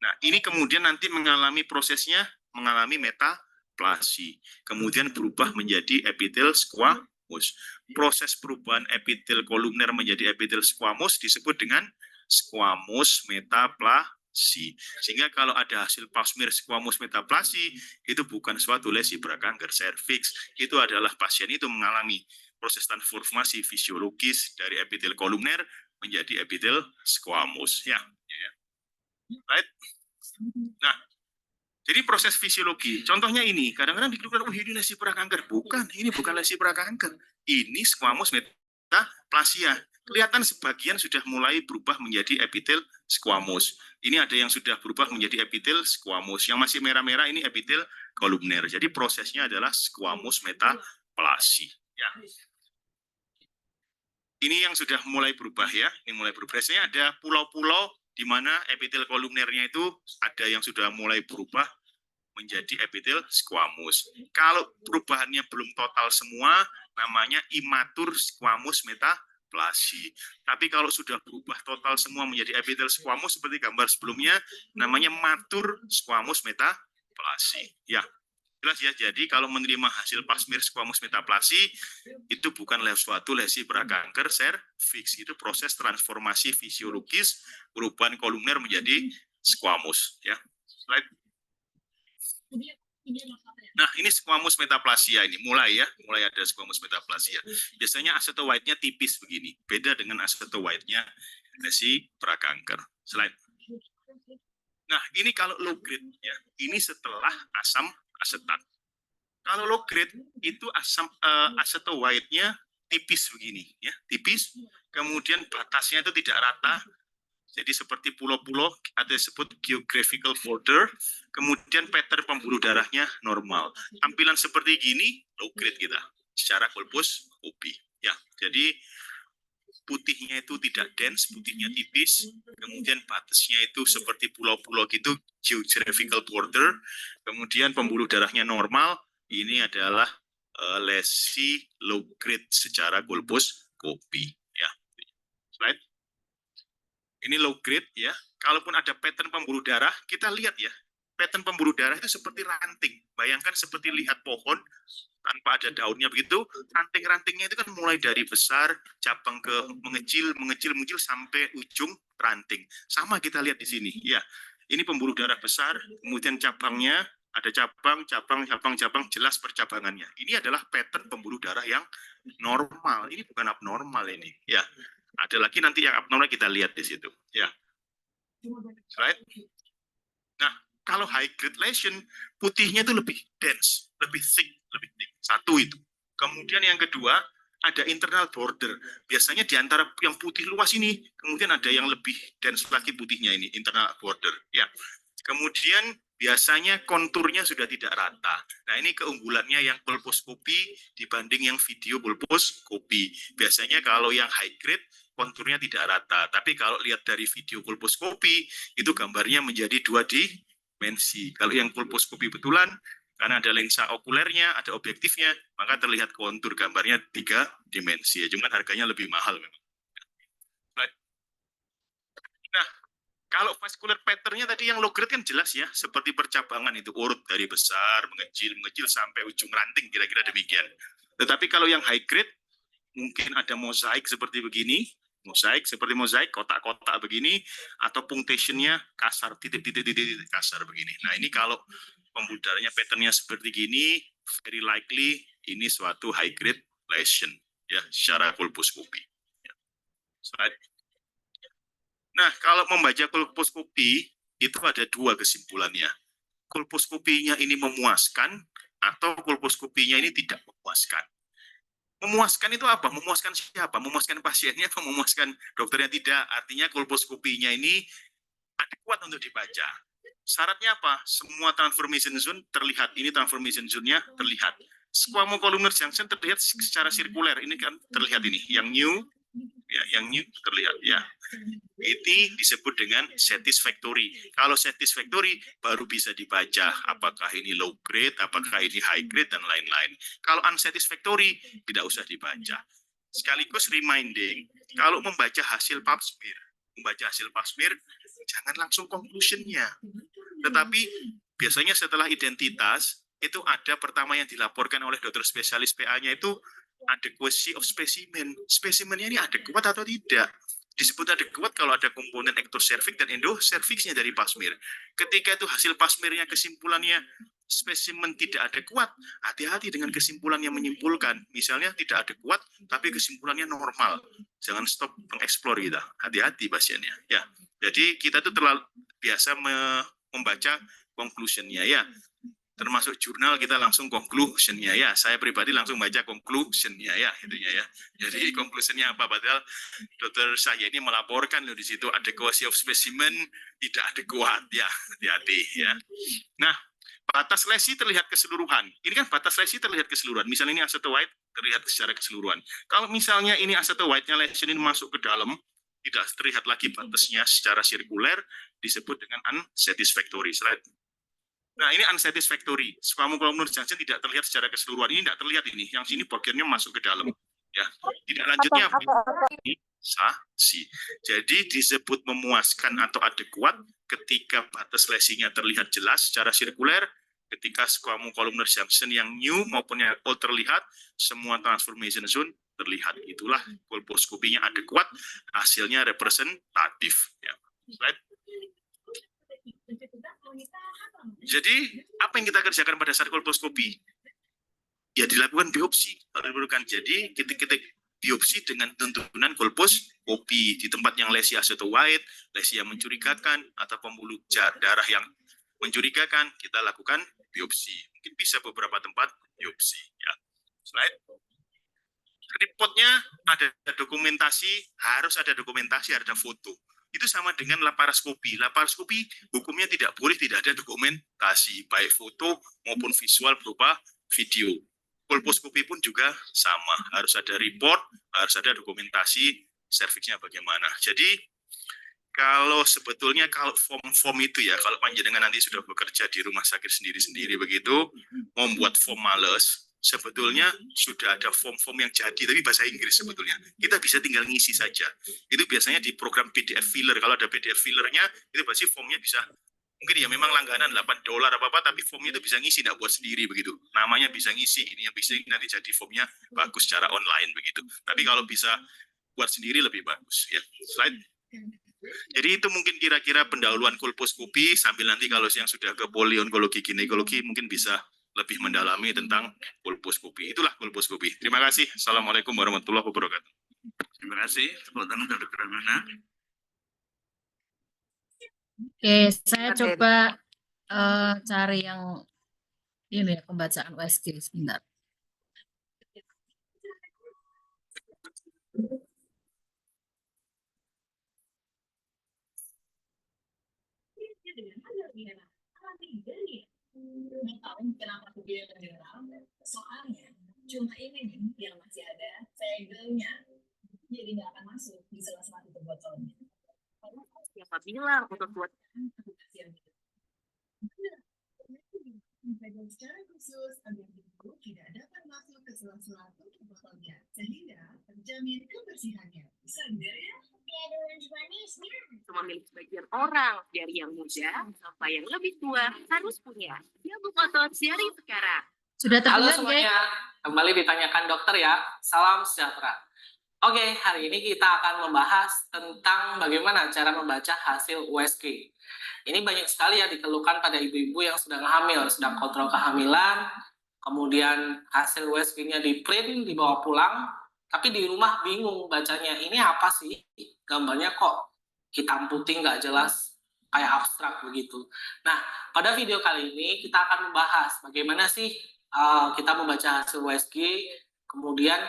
Nah, ini kemudian nanti mengalami prosesnya, mengalami metaplasi. Kemudian berubah menjadi epitel squamous. Proses perubahan epitel kolumner menjadi epitel squamous disebut dengan squamous metaplasi. Sehingga kalau ada hasil pap smear squamous metaplasi, itu bukan suatu lesi prakanker serviks. Itu adalah pasien itu mengalami proses transformasi fisiologis dari epitel kolumner menjadi epitel squamous. Ya. Right? Nah, jadi proses fisiologi, contohnya ini, kadang-kadang dikira ini lesi prakanker. Bukan, ini bukan lesi prakanker. Ini squamous metaplasia. Kelihatan sebagian sudah mulai berubah menjadi epitel squamous. Ini ada yang sudah berubah menjadi epitel squamous. Yang masih merah-merah ini epitel kolumner. Jadi prosesnya adalah squamous metaplasi. Ya. Ini yang sudah mulai berubah ya. Ini mulai berubah. Biasanya ada pulau-pulau di mana epitel kolumnernya itu ada yang sudah mulai berubah menjadi epitel squamous. Kalau perubahannya belum total semua, namanya imatur squamous metaplasi. Tapi kalau sudah berubah total semua menjadi epitel squamous seperti gambar sebelumnya, namanya matur squamous metaplasi. Ya, jelas ya. Jadi kalau menerima hasil pap smear squamous metaplasi, itu bukan suatu lesi prakanker serviks. Itu proses transformasi fisiologis perubahan kolumner menjadi squamous. Ya, slide. Nah, ini squamous metaplasia ini mulai ada squamous metaplasia. Biasanya acetoide-nya tipis begini, beda dengan acetoide-nya lesi prakanker. Slide. Nah, ini kalau low grade ya. Ini setelah asam asetat. Kalau low grade itu acetoide-nya tipis begini ya, tipis. Kemudian batasnya itu tidak rata. Jadi seperti pulau-pulau ada disebut geographical border, kemudian pattern pembuluh darahnya normal. Tampilan seperti gini low grade kita secara kolposkopi. Ya, jadi putihnya itu tidak dense, putihnya tipis, kemudian batasnya itu seperti pulau-pulau gitu, geographical border, kemudian pembuluh darahnya normal, ini adalah lesi low grade secara kolposkopi ya. Slide. Ini low grade ya. Kalaupun ada pattern pembuluh darah, kita lihat ya. Pattern pembuluh darah itu seperti ranting. Bayangkan seperti lihat pohon tanpa ada daunnya begitu, ranting-rantingnya itu kan mulai dari besar, cabang ke mengecil, mengecil sampai ujung ranting. Sama kita lihat di sini, ya. Ini pembuluh darah besar, kemudian cabangnya ada cabang, jelas percabangannya. Ini adalah pattern pembuluh darah yang normal. Ini bukan abnormal ini, ya. Ada lagi nanti yang abnormal kita lihat di situ, ya. Right? Nah, kalau high grade lesion, putihnya itu lebih dense, lebih thick. Satu itu. Kemudian yang kedua, ada internal border. Biasanya di antara yang putih luas ini, kemudian ada yang lebih dense lagi putihnya ini, internal border. Ya. Kemudian biasanya konturnya sudah tidak rata. Nah, ini keunggulannya yang kolposkopi dibanding yang video kolposkopi. Biasanya kalau yang high grade, konturnya tidak rata. Tapi kalau lihat dari video kolposkopi, itu gambarnya menjadi 2 dimensi. Kalau yang kolposkopi betulan, karena ada lensa okulernya, ada objektifnya, maka terlihat kontur gambarnya 3 dimensi. Cuma harganya lebih mahal memang. Nah, kalau vascular pattern-nya tadi yang low grade kan jelas ya, seperti percabangan itu urut dari besar, mengecil sampai ujung ranting, kira-kira demikian. Tetapi kalau yang high grade, mungkin ada mozaik seperti begini, mozaik, kotak-kotak begini, atau punctation-nya kasar, titik-titik kasar begini. Nah, ini kalau pembuluh darahnya pattern-nya seperti gini, very likely ini suatu high grade lesion ya secara kolposkopi. Ya. Nah, kalau membaca kolposkopi itu ada 2 kesimpulannya. Kolposkopinya ini memuaskan atau kolposkopinya ini tidak memuaskan. Memuaskan itu apa? Memuaskan siapa? Memuaskan pasiennya atau memuaskan dokternya? Tidak. Artinya kolposkopinya ini adekuat untuk dibaca. Syaratnya apa? Semua transformation zone terlihat. Ini transformation zone-nya terlihat. Squamocolumnar junction terlihat secara sirkuler. Ini kan terlihat ini. Yang new terlihat ya. Ini disebut dengan satisfactory. Kalau satisfactory baru bisa dibaca apakah ini low grade, apakah ini high grade dan lain-lain. Kalau unsatisfactory tidak usah dibaca. Sekaligus reminding, kalau membaca hasil pap smear, jangan langsung conclusion-nya. Tetapi biasanya setelah identitas, itu ada pertama yang dilaporkan oleh dokter spesialis PA-nya itu adequacy of specimen. Spesimennya ini adekuat atau tidak? Disebut adekuat kalau ada komponen ectocervix dan endocervixnya dari pap smear. Ketika itu hasil pap smear-nya kesimpulannya spesimen tidak adekuat, hati-hati dengan kesimpulan yang menyimpulkan. Misalnya tidak adekuat, tapi kesimpulannya normal. Jangan stop mengeksplor kita. Hati-hati pasiennya. Ya. Jadi kita itu terlalu biasa membaca conclusion-nya ya. Termasuk jurnal kita langsung conclusion-nya ya. Saya pribadi langsung baca conclusion-nya ya, itunya ya. Jadi conclusion-nya apa? Padahal dokter saya ini melaporkan loh di situ adequacy of specimen tidak adekuat ya. Hati-hati ya. Nah, batas lesi terlihat keseluruhan. Ini kan batas lesi terlihat keseluruhan. Misalnya ini acetoid terlihat secara keseluruhan. Kalau misalnya ini acetoid-nya lesion ini masuk ke dalam, tidak terlihat lagi batasnya secara sirkuler, disebut dengan unsatisfactory. Slide. Nah, ini unsatisfactory. Squamocolumnar junction tidak terlihat secara keseluruhan. Ini tidak terlihat ini. Yang sini bagiannya masuk ke dalam. Ya. Tidak lanjutnya sasi. Jadi disebut memuaskan atau adekuat ketika batas lesinya terlihat jelas secara sirkuler, ketika squamocolumnar junction yang new maupun yang old terlihat, semua transformation zone terlihat. Itulah kolposkopinya adekuat, hasilnya representatif. Ya. Slide. Jadi, apa yang kita kerjakan pada saat kolposkopi? Ya, dilakukan biopsi. Jadi, kita biopsi dengan tuntunan kolposkopi di tempat yang lesi acetoid, lesi yang mencurigakan, atau pembuluh darah yang mencurigakan, kita lakukan biopsi. Mungkin bisa beberapa tempat biopsi. Ya. Slide. Reportnya ada dokumentasi, harus ada dokumentasi, ada foto. Itu sama dengan laparoskopi. Laparoskopi hukumnya tidak boleh tidak ada dokumentasi, baik foto maupun visual berupa video. Kolposkopi pun juga sama, harus ada report, harus ada dokumentasi serviksnya bagaimana. Jadi kalau sebetulnya kalau form-form itu ya, kalau panjenengan nanti sudah bekerja di rumah sakit sendiri-sendiri begitu, mau membuat form males, sebetulnya sudah ada form-form yang jadi, tapi bahasa Inggris sebetulnya. Kita bisa tinggal ngisi saja. Itu biasanya di program PDF filler. Kalau ada PDF fillernya, itu pasti formnya bisa, mungkin ya memang langganan $8 apa-apa, tapi formnya itu bisa ngisi, tidak buat sendiri begitu. Namanya bisa ngisi, ini yang bisa nanti jadi formnya bagus secara online begitu. Tapi kalau bisa buat sendiri lebih bagus. Ya, slide. Jadi itu mungkin kira-kira pendahuluan kolposkopi, sambil nanti kalau yang sudah ke polionkologi, ginekologi mungkin bisa lebih mendalami tentang kolposkopi. Itulah kolposkopi. Terima kasih. Assalamualaikum warahmatullahi wabarakatuh. Terima kasih. Tepuk tangan untuk Dr. Rahmana. Oke, saya coba cari yang ini ya, pembacaan USG sebentar. Soalnya cuma ini nih yang masih ada segelnya, jadi nggak akan masuk di sela-sela tutup botolnya. Siapa bilang untuk buat Secara khusus agar tubuh tidak dapat masuk ke sela-sela tutup botolnya, sehingga terjamin kebersihannya. Segar ya? Kayak dengan manisnya. cuma milik sebagian orang, dari yang muda sampai yang lebih tua harus punya. Jamu otot dari sekarang. Sudah Halo terdengar, guys? semuanya, kembali ditanyakan dokter ya. Salam sejahtera. Oke, hari ini kita akan membahas tentang bagaimana cara membaca hasil USG. Ini banyak sekali ya dikeluhkan pada ibu-ibu yang sedang hamil, sedang kontrol kehamilan, kemudian hasil USG-nya di print, dibawa pulang, tapi di rumah bingung bacanya. Ini apa sih? Gambarnya kok hitam putih nggak jelas, kayak abstrak begitu. Nah, pada video kali ini kita akan membahas bagaimana sih kita membaca hasil USG, kemudian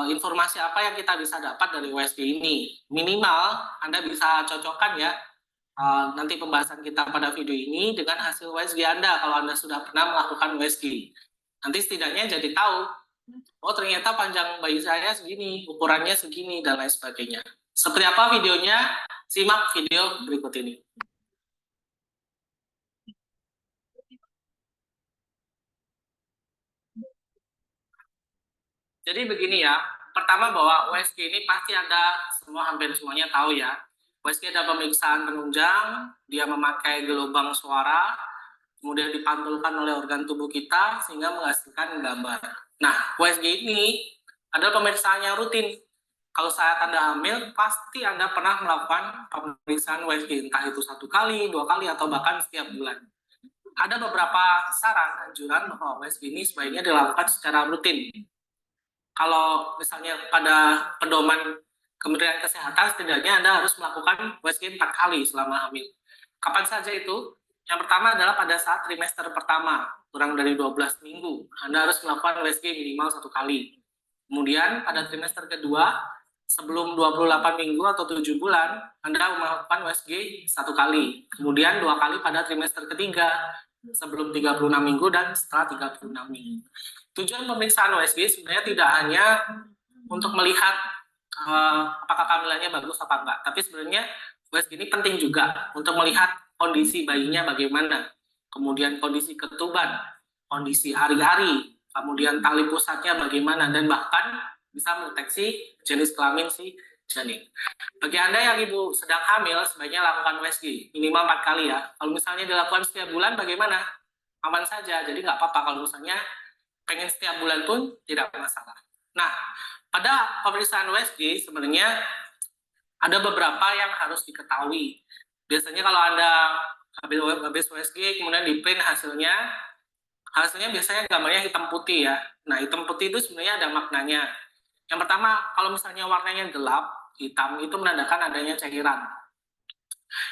informasi apa yang kita bisa dapat dari USG ini. Minimal Anda bisa cocokkan ya nanti pembahasan kita pada video ini dengan hasil USG Anda kalau Anda sudah pernah melakukan USG. Nanti setidaknya jadi tahu, oh ternyata panjang bayi saya segini, ukurannya segini, dan lain sebagainya. Seperti apa videonya? Simak video berikut ini. Jadi begini ya, pertama bahwa USG ini pasti Anda hampir semuanya tahu ya. USG ada pemeriksaan penunjang, dia memakai gelombang suara, kemudian dipantulkan oleh organ tubuh kita sehingga menghasilkan gambar. Nah, USG ini adalah pemeriksaan yang rutin. Kalau saat Anda hamil, pasti Anda pernah melakukan pemeriksaan USG, entah itu 1 kali, 2 kali, atau bahkan setiap bulan. Ada beberapa saran, anjuran bahwa USG ini sebaiknya dilakukan secara rutin. Kalau misalnya pada pedoman Kementerian Kesehatan, setidaknya Anda harus melakukan USG 4 kali selama hamil. Kapan saja itu? Yang pertama adalah pada saat trimester pertama, kurang dari 12 minggu. Anda harus melakukan USG minimal 1 kali. Kemudian pada trimester kedua, sebelum 28 minggu atau 7 bulan, Anda melakukan USG 1 kali. Kemudian 2 kali pada trimester ketiga, sebelum 36 minggu dan setelah 36 minggu. Tujuan pemeriksaan USG sebenarnya tidak hanya untuk melihat apakah kehamilannya bagus apa enggak, tapi sebenarnya USG ini penting juga untuk melihat kondisi bayinya bagaimana, kemudian kondisi ketuban, kondisi hari-hari, kemudian tali pusatnya bagaimana, dan bahkan bisa mendeteksi jenis kelamin si janin. Bagi Anda yang ibu sedang hamil, sebaiknya lakukan USG minimal 4 kali ya. Kalau misalnya dilakukan setiap bulan bagaimana? Aman saja, jadi nggak apa-apa kalau misalnya pengen setiap bulan pun tidak masalah. Nah, pada pemeriksaan USG sebenarnya ada beberapa yang harus diketahui. Biasanya kalau Anda habis USG kemudian di print hasilnya biasanya gambarnya hitam putih ya. Nah, hitam putih itu sebenarnya ada maknanya. Yang pertama, kalau misalnya warnanya gelap, hitam, itu menandakan adanya cairan.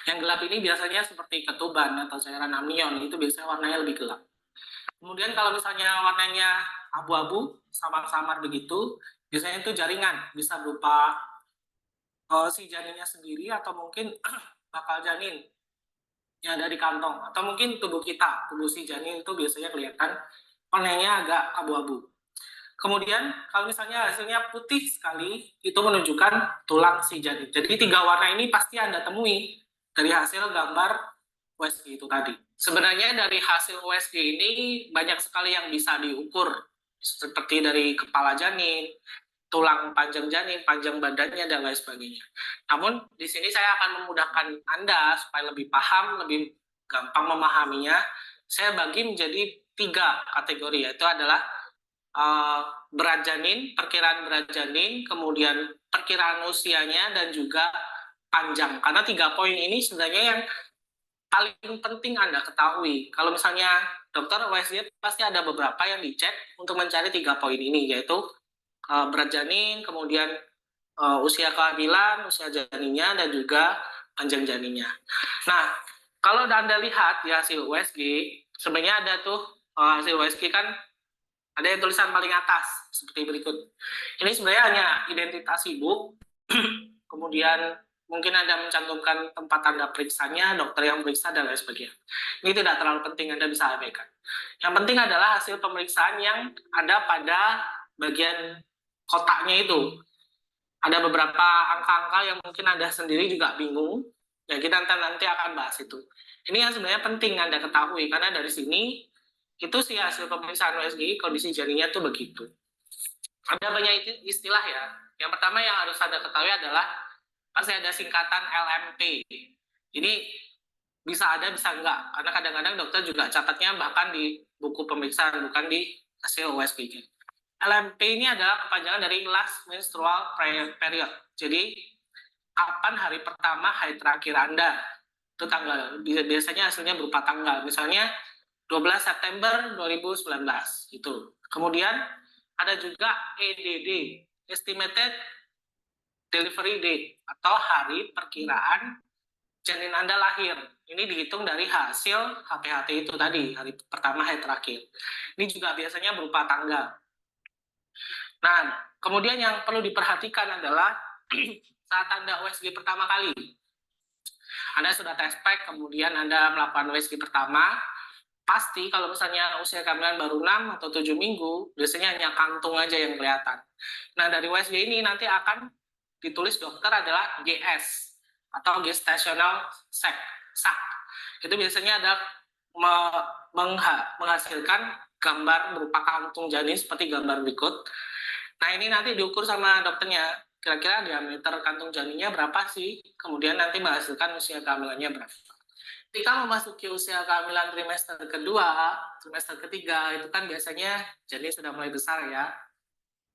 Yang gelap ini biasanya seperti ketuban atau cairan amnion, itu biasanya warnanya lebih gelap. Kemudian kalau misalnya warnanya abu-abu, samar-samar begitu, biasanya itu jaringan, bisa berupa si janinnya sendiri atau mungkin bakal janin yang ada di kantong, atau mungkin tubuh kita, tubuh si janin itu biasanya kelihatan warnanya agak abu-abu. Kemudian kalau misalnya hasilnya putih sekali, itu menunjukkan tulang si janin. Jadi 3 warna ini pasti Anda temui dari hasil gambar USG itu tadi. Sebenarnya dari hasil USG ini banyak sekali yang bisa diukur, seperti dari kepala janin, tulang panjang janin, panjang badannya, dan lain sebagainya. Namun di sini saya akan memudahkan Anda supaya lebih paham, lebih gampang memahaminya. Saya bagi menjadi 3 kategori, yaitu adalah berat janin, perkiraan berat janin, kemudian perkiraan usianya, dan juga panjang. Karena 3 poin ini sebenarnya yang paling penting Anda ketahui. Kalau misalnya dokter USG pasti ada beberapa yang dicek untuk mencari 3 poin ini, yaitu berat janin, kemudian usia kehamilan, usia janinnya, dan juga panjang janinnya. Nah, kalau Anda lihat di hasil USG, sebenarnya ada tuh hasil USG kan ada yang tulisan paling atas seperti berikut. Ini sebenarnya hanya identitas ibu, kemudian mungkin Anda mencantumkan tempat Anda periksanya, dokter yang periksa, dan lain sebagainya. Ini tidak terlalu penting, Anda bisa abaikan. Yang penting adalah hasil pemeriksaan yang ada pada bagian kotaknya itu. Ada beberapa angka-angka yang mungkin Anda sendiri juga bingung, ya kita nanti akan bahas itu. Ini yang sebenarnya penting Anda ketahui, karena dari sini itu sih hasil pemeriksaan USG, kondisi janinnya tuh begitu. Ada banyak istilah ya. Yang pertama yang harus Anda ketahui adalah pasti ada singkatan LMP. Ini bisa ada, bisa enggak. Karena kadang-kadang dokter juga catatnya bahkan di buku pemeriksaan, bukan di hasil USG. LMP ini adalah kepanjangan dari last menstrual period. Jadi kapan hari pertama haid terakhir Anda? Itu tanggal. Biasanya hasilnya berupa tanggal. Misalnya 12 September 2019 itu. Kemudian ada juga EDD, Estimated Delivery Date, atau hari perkiraan janin Anda lahir. Ini dihitung dari hasil HPHT itu tadi, hari pertama haid terakhir. Ini juga biasanya berupa tanggal. Nah, kemudian yang perlu diperhatikan adalah saat Anda USG pertama kali. Anda sudah test pack, kemudian Anda melakukan USG pertama, pasti kalau misalnya usia kehamilan baru 6 atau 7 minggu, biasanya hanya kantung aja yang kelihatan. Nah, dari USG ini nanti akan ditulis dokter adalah GS, atau gestational sac. Itu biasanya ada menghasilkan gambar berupa kantung janin seperti gambar berikut. Nah, ini nanti diukur sama dokternya, kira-kira diameter kantung janinnya berapa sih, kemudian nanti menghasilkan usia kehamilannya berapa. Ketika memasuki usia kehamilan trimester kedua, trimester ketiga, itu kan biasanya janin sudah mulai besar ya.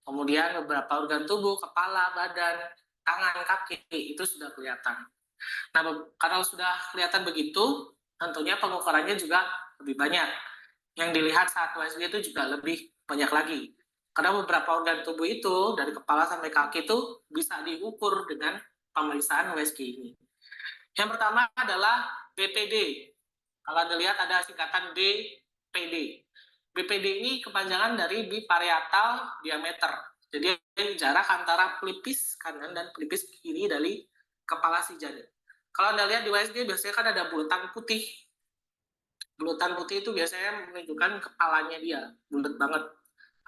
Kemudian beberapa organ tubuh, kepala, badan, tangan, kaki, itu sudah kelihatan. Nah, karena sudah kelihatan begitu, tentunya pengukurannya juga lebih banyak. Yang dilihat saat USG itu juga lebih banyak lagi. Karena beberapa organ tubuh itu, dari kepala sampai kaki itu bisa diukur dengan pemeriksaan USG ini. Yang pertama adalah BPD. Kalau Anda lihat ada singkatan BPD. BPD ini kepanjangan dari biparietal diameter. Jadi jarak antara pelipis kanan dan pelipis kiri dari kepala si janin. Kalau Anda lihat di USG biasanya kan ada bulatan putih. Bulatan putih itu biasanya menunjukkan kepalanya dia, bulat banget,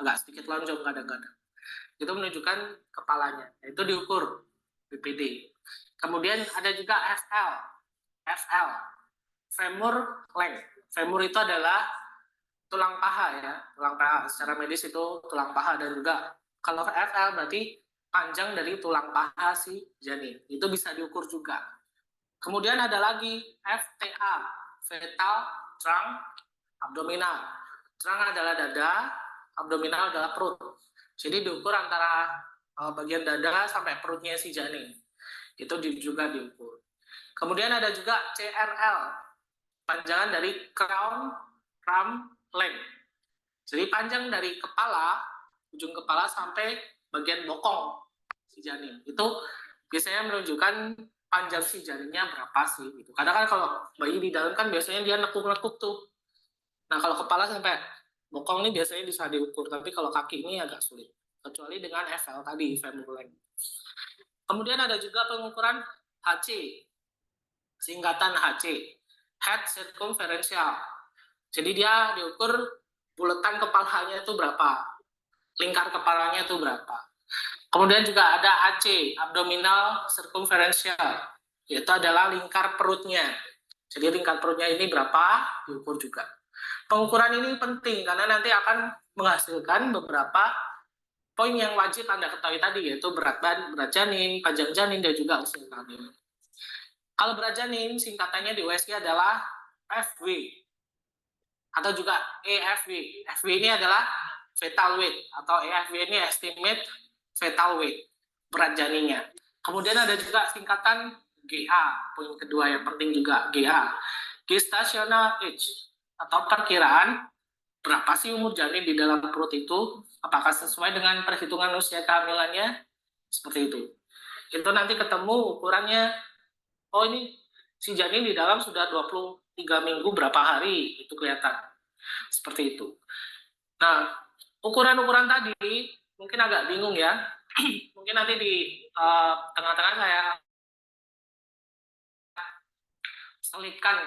agak sedikit lonjong kadang-kadang. Itu menunjukkan kepalanya. Itu diukur BPD. Kemudian ada juga FL, femur length. Femur itu adalah tulang paha ya, tulang paha. Secara medis itu tulang paha, dan juga kalau FL berarti panjang dari tulang paha si janin. Itu bisa diukur juga. Kemudian ada lagi FTA, fetal trunk abdominal. Trunk adalah dada, abdominal adalah perut. Jadi diukur antara bagian dada sampai perutnya si janin. Itu juga diukur. Kemudian ada juga CRL, panjangan dari crown rump length. Jadi panjang dari kepala, ujung kepala sampai bagian bokong si janin. Itu biasanya menunjukkan panjang si janinnya berapa sih gitu. Karena kan kalau bayi di dalam kan biasanya dia nekuk-nekuk tuh. Nah, kalau kepala sampai bokong ini biasanya bisa diukur, tapi kalau kaki ini agak sulit. Kecuali dengan FL tadi, femur length. Kemudian ada juga pengukuran HC, singkatan HC, head circumferential. Jadi dia diukur bulatan kepalanya itu berapa. lingkar kepalanya itu berapa. Kemudian juga ada AC, abdominal circumferential, yaitu adalah lingkar perutnya. Jadi lingkar perutnya ini berapa, diukur juga. Pengukuran ini penting karena nanti akan menghasilkan beberapa poin yang wajib Anda ketahui tadi, yaitu berat janin, panjang janin, dan juga usia kehamilan. Kalau berat janin, singkatannya di USG adalah FW, atau juga EFW. FW ini adalah fetal weight, atau EFW ini estimate fetal weight, berat janinnya. Kemudian ada juga singkatan GA, poin kedua yang penting juga, GA, gestational age, atau perkiraan berapa sih umur janin di dalam perut itu, apakah sesuai dengan perhitungan usia kehamilannya, seperti itu. Itu nanti ketemu ukurannya, oh ini si janin di dalam sudah 23 minggu berapa hari, itu kelihatan. Seperti itu. Nah, ukuran-ukuran tadi mungkin agak bingung ya. Mungkin nanti di tengah-tengah saya selipkan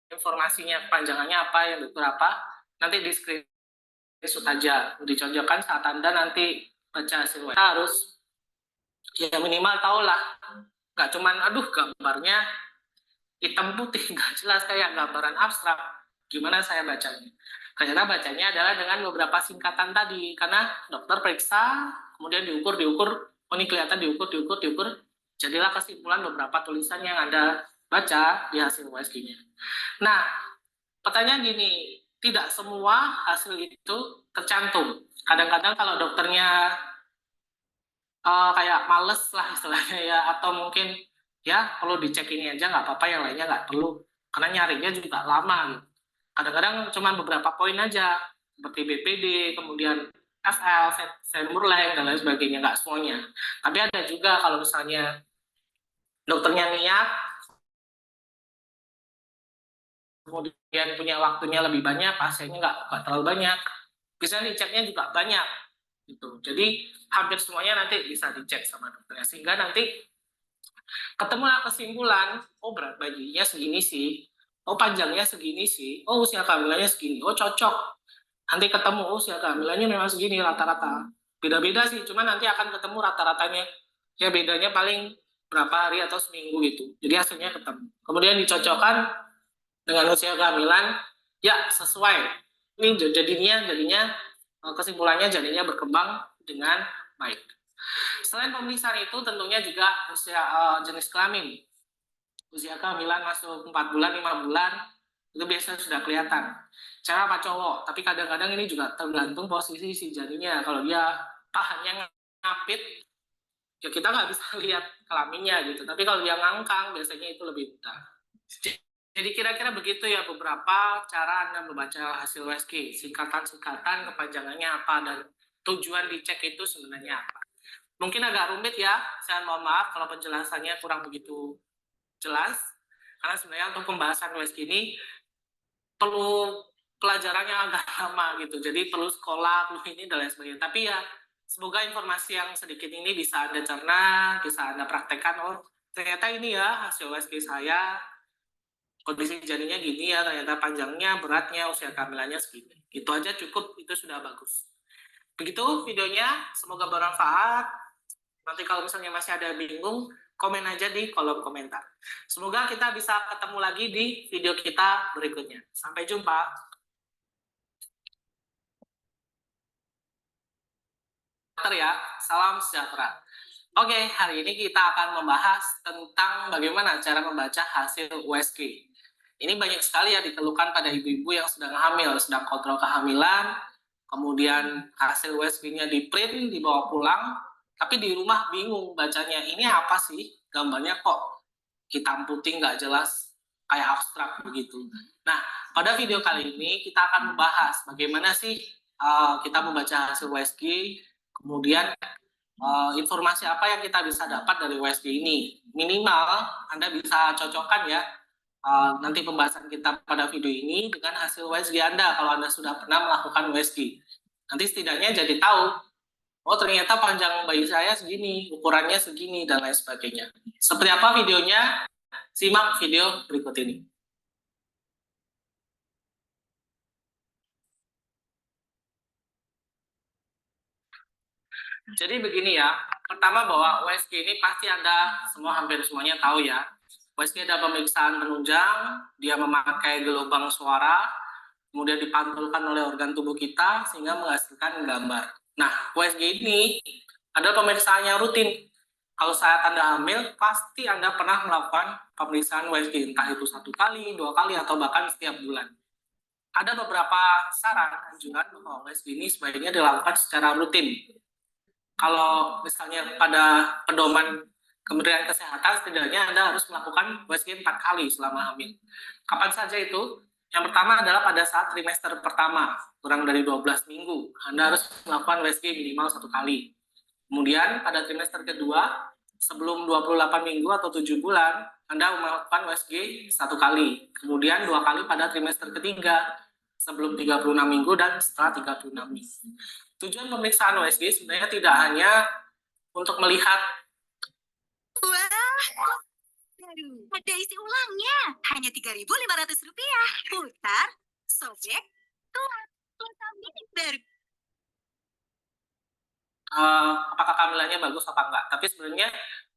informasinya, kepanjangannya apa, yang diukur apa, nanti di screenshot aja, dicocokkan saat Anda nanti baca hasil web. Kita harus ya minimal tahulah, nggak cuman aduh gambarnya hitam putih nggak jelas kayak gambaran abstrak, gimana saya bacanya. Ternyata bacanya adalah dengan beberapa singkatan tadi, karena dokter periksa, kemudian diukur, oh ini kelihatan diukur, jadilah kesimpulan beberapa tulisan yang Anda baca di hasil USG-nya. Nah, pertanyaan gini, tidak semua hasil itu tercantum. Kadang-kadang kalau dokternya kayak males lah istilahnya ya, atau mungkin ya perlu dicek ini aja nggak apa-apa, yang lainnya nggak perlu, karena nyarinya juga lama gitu. Kadang-kadang cuma beberapa poin aja, seperti BPD, kemudian FL, femur length, dan lain sebagainya, nggak semuanya. Tapi ada juga kalau misalnya dokternya niat, kemudian punya waktunya lebih banyak, pasiennya nggak terlalu banyak, bisa diceknya juga banyak. Gitu. Jadi hampir semuanya nanti bisa dicek sama dokternya, sehingga nanti ketemulah kesimpulan, oh berat bayinya segini sih, oh panjangnya segini sih, oh usia kehamilannya segini, oh cocok. Nanti ketemu, oh usia kehamilannya memang segini rata-rata. Beda-beda sih, cuma nanti akan ketemu rata-ratanya. Ya bedanya paling berapa hari atau seminggu gitu. Jadi hasilnya ketemu. Kemudian dicocokkan dengan usia kehamilan, ya sesuai. Ini jadinya kesimpulannya jadinya berkembang dengan baik. Selain pemeriksaan itu tentunya juga usia jenis kelamin. Usia kehamilan masuk 4 bulan, 5 bulan, itu biasanya sudah kelihatan. Cewek apa cowok, tapi kadang-kadang ini juga tergantung posisi si janinnya. Kalau dia pahannya ngapit, ya kita nggak bisa lihat kelaminnya gitu. Tapi kalau dia ngangkang, biasanya itu lebih mudah. Jadi kira-kira begitu ya beberapa cara Anda membaca hasil USG. Singkatan-singkatan, kepanjangannya apa, dan tujuan dicek itu sebenarnya apa. Mungkin agak rumit ya, saya mohon maaf kalau penjelasannya kurang begitu jelas. Karena sebenarnya untuk pembahasan USG ini perlu pelajaran yang agak lama gitu. Jadi perlu sekolah, perlu ini, dan lain sebagainya. Tapi ya semoga informasi yang sedikit ini bisa Anda cerna, bisa Anda praktekkan. Oh ternyata ini ya hasil USG saya, kondisi janinnya gini ya, ternyata panjangnya, beratnya, usia kehamilannya segini. Itu aja cukup, itu sudah bagus. Begitu videonya, semoga bermanfaat. Nanti kalau misalnya masih ada bingung, komen aja di kolom komentar. Semoga kita bisa ketemu lagi di video kita berikutnya. Sampai jumpa. Ya, salam sejahtera. Oke, hari ini kita akan membahas tentang bagaimana cara membaca hasil USG. Ini banyak sekali ya dikeluhkan pada ibu-ibu yang sedang hamil, sedang kontrol kehamilan, kemudian hasil USG-nya di print, dibawa pulang, tapi di rumah bingung bacanya, ini apa sih? Gambarnya kok hitam putih nggak jelas, kayak abstrak begitu. Nah, pada video kali ini kita akan membahas bagaimana sih kita membaca hasil USG, kemudian informasi apa yang kita bisa dapat dari USG ini. Minimal Anda bisa cocokkan ya nanti pembahasan kita pada video ini dengan hasil USG Anda kalau Anda sudah pernah melakukan USG. Nanti setidaknya jadi tahu, oh ternyata panjang bayi saya segini, ukurannya segini, dan lain sebagainya. Seperti apa videonya? Simak video berikut ini. Jadi begini ya, pertama bahwa USG ini pasti Anda hampir semuanya tahu ya. USG ada pemeriksaan penunjang, dia memakai gelombang suara, kemudian dipantulkan oleh organ tubuh kita sehingga menghasilkan gambar. Nah, USG ini ada pemeriksaan yang rutin. Kalau saat Anda hamil, pasti Anda pernah melakukan pemeriksaan USG, entah itu 1 kali, 2 kali, atau bahkan setiap bulan. Ada beberapa saran anjuran bahwa USG ini sebaiknya dilakukan secara rutin. Kalau misalnya pada pedoman Kementerian Kesehatan, setidaknya Anda harus melakukan USG 4 kali selama hamil. Kapan saja itu? Yang pertama adalah pada saat trimester pertama, kurang dari 12 minggu. Anda harus melakukan USG minimal 1 kali. Kemudian pada trimester kedua, sebelum 28 minggu atau 7 bulan, Anda melakukan USG 1 kali. Kemudian 2 kali pada trimester ketiga, sebelum 36 minggu dan setelah 36 minggu. Tujuan pemeriksaan USG sebenarnya tidak hanya untuk melihat ada isi ulangnya, hanya Rp3.500. Putar, sobek, keluar. Baru. Apakah kehamilannya bagus apa enggak. Tapi sebenarnya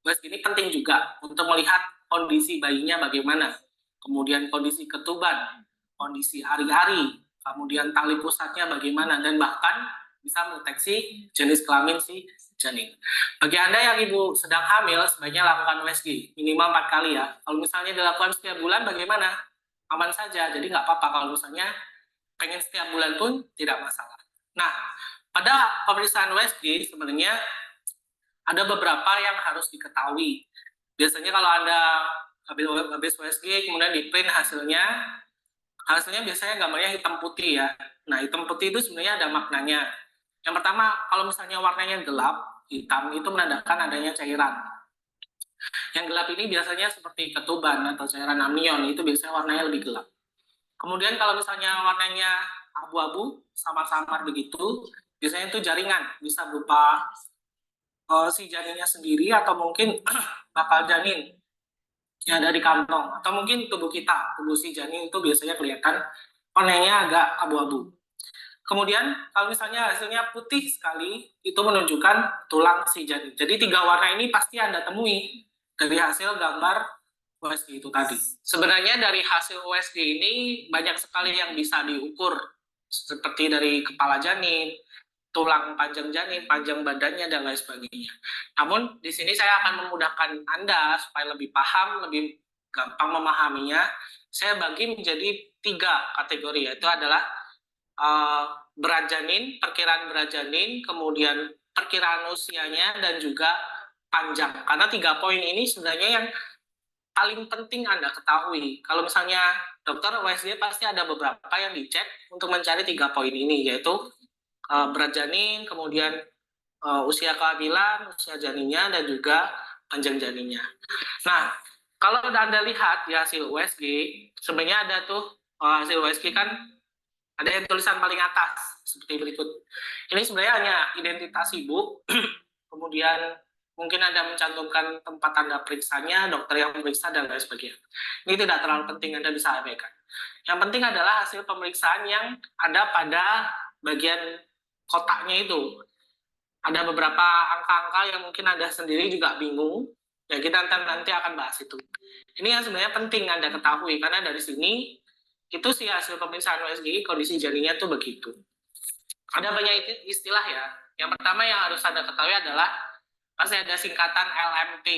USG ini penting juga untuk melihat kondisi bayinya bagaimana, kemudian kondisi ketuban, kondisi hari-hari, kemudian tali pusatnya bagaimana, dan bahkan bisa mendeteksi jenis kelamin si janin. Bagi Anda yang ibu sedang hamil, sebaiknya lakukan USG minimal 4 kali ya. Kalau misalnya dilakukan setiap bulan bagaimana? Aman saja, jadi nggak apa-apa kalau misalnya pengen setiap bulan pun tidak masalah. Nah, pada pemeriksaan USG sebenarnya ada beberapa yang harus diketahui. Biasanya kalau Anda habis USG kemudian di print hasilnya biasanya gambarnya hitam putih ya. Nah, hitam putih itu sebenarnya ada maknanya. Yang pertama, kalau misalnya warnanya gelap, hitam, itu menandakan adanya cairan. Yang gelap ini biasanya seperti ketuban atau cairan amnion, itu biasanya warnanya lebih gelap. Kemudian kalau misalnya warnanya abu-abu, samar-samar begitu, biasanya itu jaringan, bisa berupa si janinnya sendiri atau mungkin bakal janin yang ada di kantong, atau mungkin tubuh kita, tubuh si janin itu biasanya kelihatan warnanya agak abu-abu. Kemudian kalau misalnya hasilnya putih sekali, itu menunjukkan tulang si janin. Jadi 3 warna ini pasti Anda temui dari hasil gambar USG itu tadi. Sebenarnya dari hasil USG ini banyak sekali yang bisa diukur, seperti dari kepala janin, tulang panjang janin, panjang badannya, dan lain sebagainya. Namun di sini saya akan memudahkan Anda supaya lebih paham, lebih gampang memahaminya. Saya bagi menjadi 3 kategori, yaitu adalah berat janin, perkiraan berat janin, kemudian perkiraan usianya, dan juga panjang. Karena 3 poin ini sebenarnya yang paling penting Anda ketahui. Kalau misalnya dokter USG pasti ada beberapa yang dicek untuk mencari 3 poin ini, yaitu berat janin, kemudian usia kehamilan, usia janinnya, dan juga panjang janinnya. Nah, kalau Anda lihat di hasil USG, sebenarnya ada tuh hasil USG kan ada yang tulisan paling atas seperti berikut. Ini sebenarnya hanya identitas ibu, kemudian mungkin Anda mencantumkan tempat Anda periksanya, dokter yang memeriksa, dan lain sebagainya. Ini tidak terlalu penting, Anda bisa abaikan. Yang penting adalah hasil pemeriksaan yang ada pada bagian kotaknya itu. Ada beberapa angka-angka yang mungkin Anda sendiri juga bingung, ya kita nanti akan bahas itu. Ini yang sebenarnya penting Anda ketahui, karena dari sini itu sih hasil pemeriksaan USG, kondisi janinnya tuh begitu. Ada banyak istilah ya. Yang pertama yang harus Anda ketahui adalah pasti ada singkatan LMP.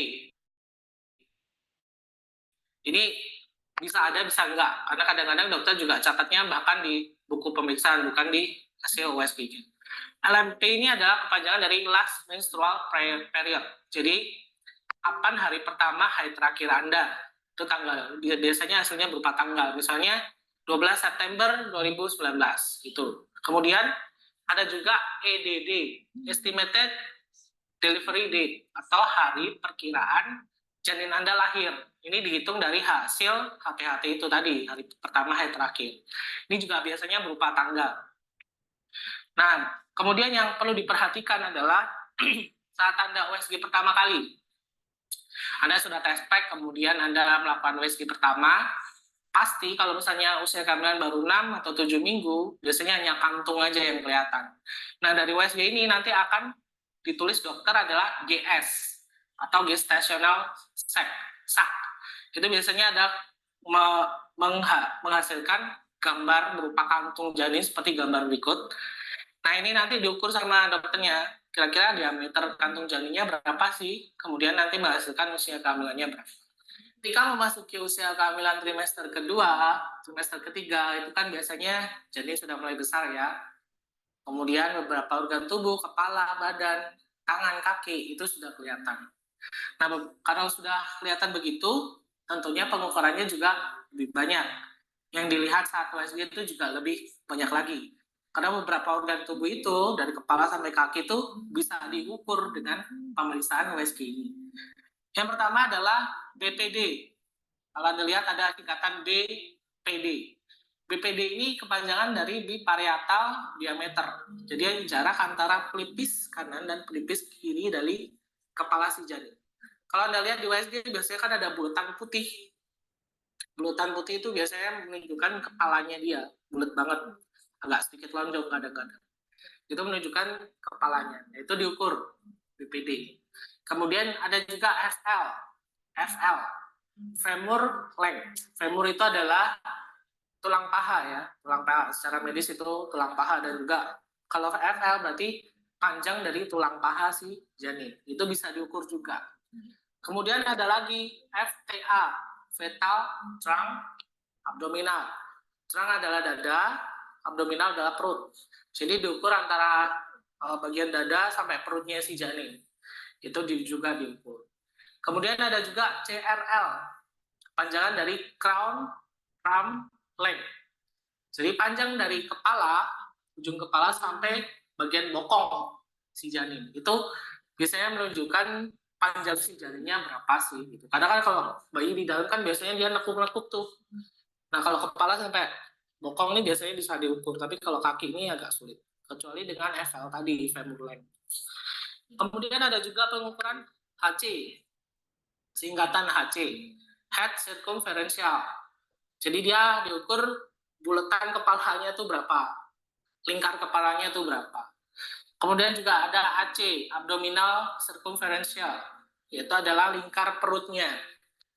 Ini bisa ada, bisa enggak. Karena kadang-kadang dokter juga catatnya bahkan di buku pemeriksaan, bukan di hasil USG. LMP ini adalah kepanjangan dari last menstrual period. Jadi, kapan hari pertama haid terakhir Anda? Itu tanggal. Biasanya hasilnya berupa tanggal. Misalnya 12 September 2019 itu. Kemudian ada juga EDD, Estimated Delivery Date, atau hari perkiraan janin Anda lahir. Ini dihitung dari hasil HT-HT itu tadi, hari pertama haid terakhir. Ini juga biasanya berupa tanggal. Nah, kemudian yang perlu diperhatikan adalah saat Anda USG pertama kali. Anda sudah tes pack, kemudian Anda melakukan USG pertama, pasti kalau misalnya usia kehamilan baru 6 atau 7 minggu, biasanya hanya kantung aja yang kelihatan. Nah, dari USG ini nanti akan ditulis dokter adalah GS atau gestational sac. Itu biasanya ada menghasilkan gambar berupa kantung janin seperti gambar berikut. Nah, ini nanti diukur sama dokternya. Kira-kira diameter kantung janinnya berapa sih? Kemudian nanti menghasilkan usia kehamilannya berapa. Ketika memasuki usia kehamilan trimester kedua, trimester ketiga, itu kan biasanya janin sudah mulai besar ya. Kemudian beberapa organ tubuh, kepala, badan, tangan, kaki, itu sudah kelihatan. Nah, karena sudah kelihatan begitu, tentunya pengukurannya juga lebih banyak. Yang dilihat saat USG itu juga lebih banyak lagi. Karena beberapa organ tubuh itu, dari kepala sampai kaki itu bisa diukur dengan pemeriksaan USG ini. Yang pertama adalah BPD. Kalau Anda lihat ada singkatan BPD. BPD ini kepanjangan dari biparietal diameter. Jadi jarak antara pelipis kanan dan pelipis kiri dari kepala si janin. Kalau Anda lihat di USG biasanya kan ada bulatan putih. Bulatan putih itu biasanya menunjukkan kepalanya dia, bulat banget, agak sedikit lonjong kadang-kadang. Itu menunjukkan kepalanya. Itu diukur BPD. Kemudian ada juga FL, femur length. Femur itu adalah tulang paha ya, tulang paha. Secara medis itu tulang paha, dan juga kalau FL berarti panjang dari tulang paha si janin. Itu bisa diukur juga. Kemudian ada lagi FTA, fetal trunk abdominal. Trunk adalah dada, abdominal adalah perut. Jadi diukur antara bagian dada sampai perutnya si janin. Itu juga diukur. Kemudian ada juga CRL, panjangan dari crown, rump, length. Jadi panjang dari kepala, ujung kepala sampai bagian bokong si janin. Itu biasanya menunjukkan panjang si janinnya berapa sih gitu. Karena kan kalau bayi di dalam kan biasanya dia nekuk-nekuk tuh. Nah, kalau kepala sampai bokong ini biasanya bisa diukur, tapi kalau kaki ini agak sulit. Kecuali dengan FL tadi, femur length. Kemudian ada juga pengukuran HC, singkatan HC, head circumferential. Jadi dia diukur bulatan kepalanya itu berapa, lingkar kepalanya itu berapa. Kemudian juga ada AC, abdominal circumferential, yaitu adalah lingkar perutnya.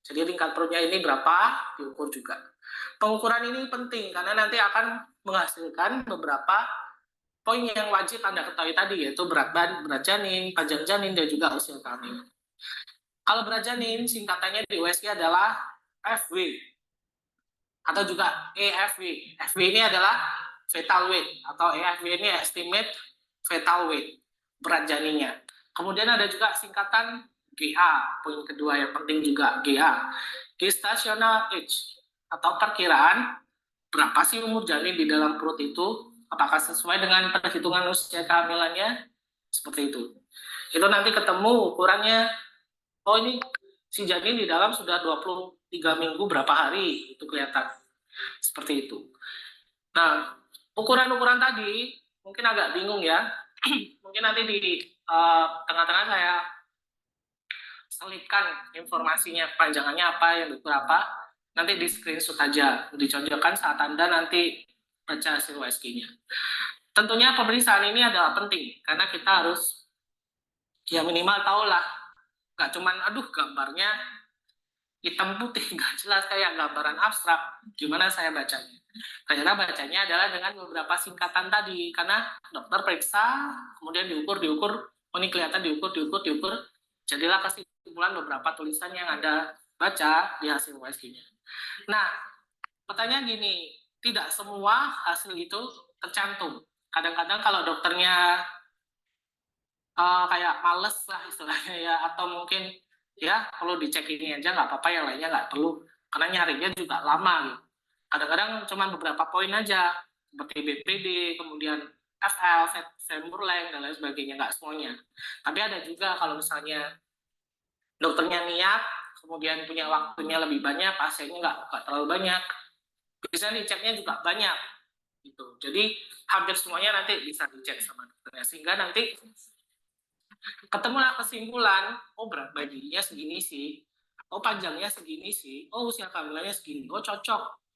Jadi lingkar perutnya ini berapa, diukur juga. Pengukuran ini penting karena nanti akan menghasilkan beberapa poin yang wajib Anda ketahui tadi, yaitu berat janin, panjang janin, dan juga usia kehamilan. Kalau berat janin, singkatannya di USG adalah FW, atau juga EFW. FW ini adalah fetal weight, atau EFW ini estimate fetal weight, berat janinnya. Kemudian ada juga singkatan GA, poin kedua yang penting juga, GA, gestational age, atau perkiraan berapa sih umur janin di dalam perut itu, apakah sesuai dengan perhitungan usia kehamilannya, seperti itu. Itu nanti ketemu ukurannya, oh ini si janin di dalam sudah 23 minggu berapa hari, itu kelihatan. Seperti itu. Nah, ukuran-ukuran tadi mungkin agak bingung ya. Mungkin nanti di tengah-tengah saya selipkan informasinya, panjangannya apa, yang diukur apa, nanti di screenshot aja, dicocokkan saat Anda nanti baca hasil USG-nya. Tentunya pemeriksaan ini adalah penting, karena kita harus ya minimal tahulah, nggak cuman aduh gambarnya hitam putih, nggak jelas kayak gambaran abstrak, gimana saya bacanya. Ternyata bacanya adalah dengan beberapa singkatan tadi, karena dokter periksa, kemudian diukur, oh ini kelihatan diukur, jadilah kesimpulan beberapa tulisan yang Anda baca di hasil USG-nya. Nah, pertanyaan gini, tidak semua hasil itu tercantum. Kadang-kadang kalau dokternya kayak males lah istilahnya ya, atau mungkin ya perlu dicek ini aja, nggak apa-apa, yang lainnya nggak perlu, karena nyarinya juga lama gitu. Kadang-kadang cuma beberapa poin aja, seperti BPD, kemudian FL, femur length, dan lain sebagainya, nggak semuanya. Tapi ada juga kalau misalnya dokternya niat, kemudian punya waktunya lebih banyak, pasiennya nggak terlalu banyak, bisa diceknya juga banyak gitu. Jadi hampir semuanya nanti bisa dicek sama dokternya, sehingga nanti ketemulah kesimpulan, oh berat bayinya segini sih, oh panjangnya segini sih, oh usia kehamilannya segini, oh cocok.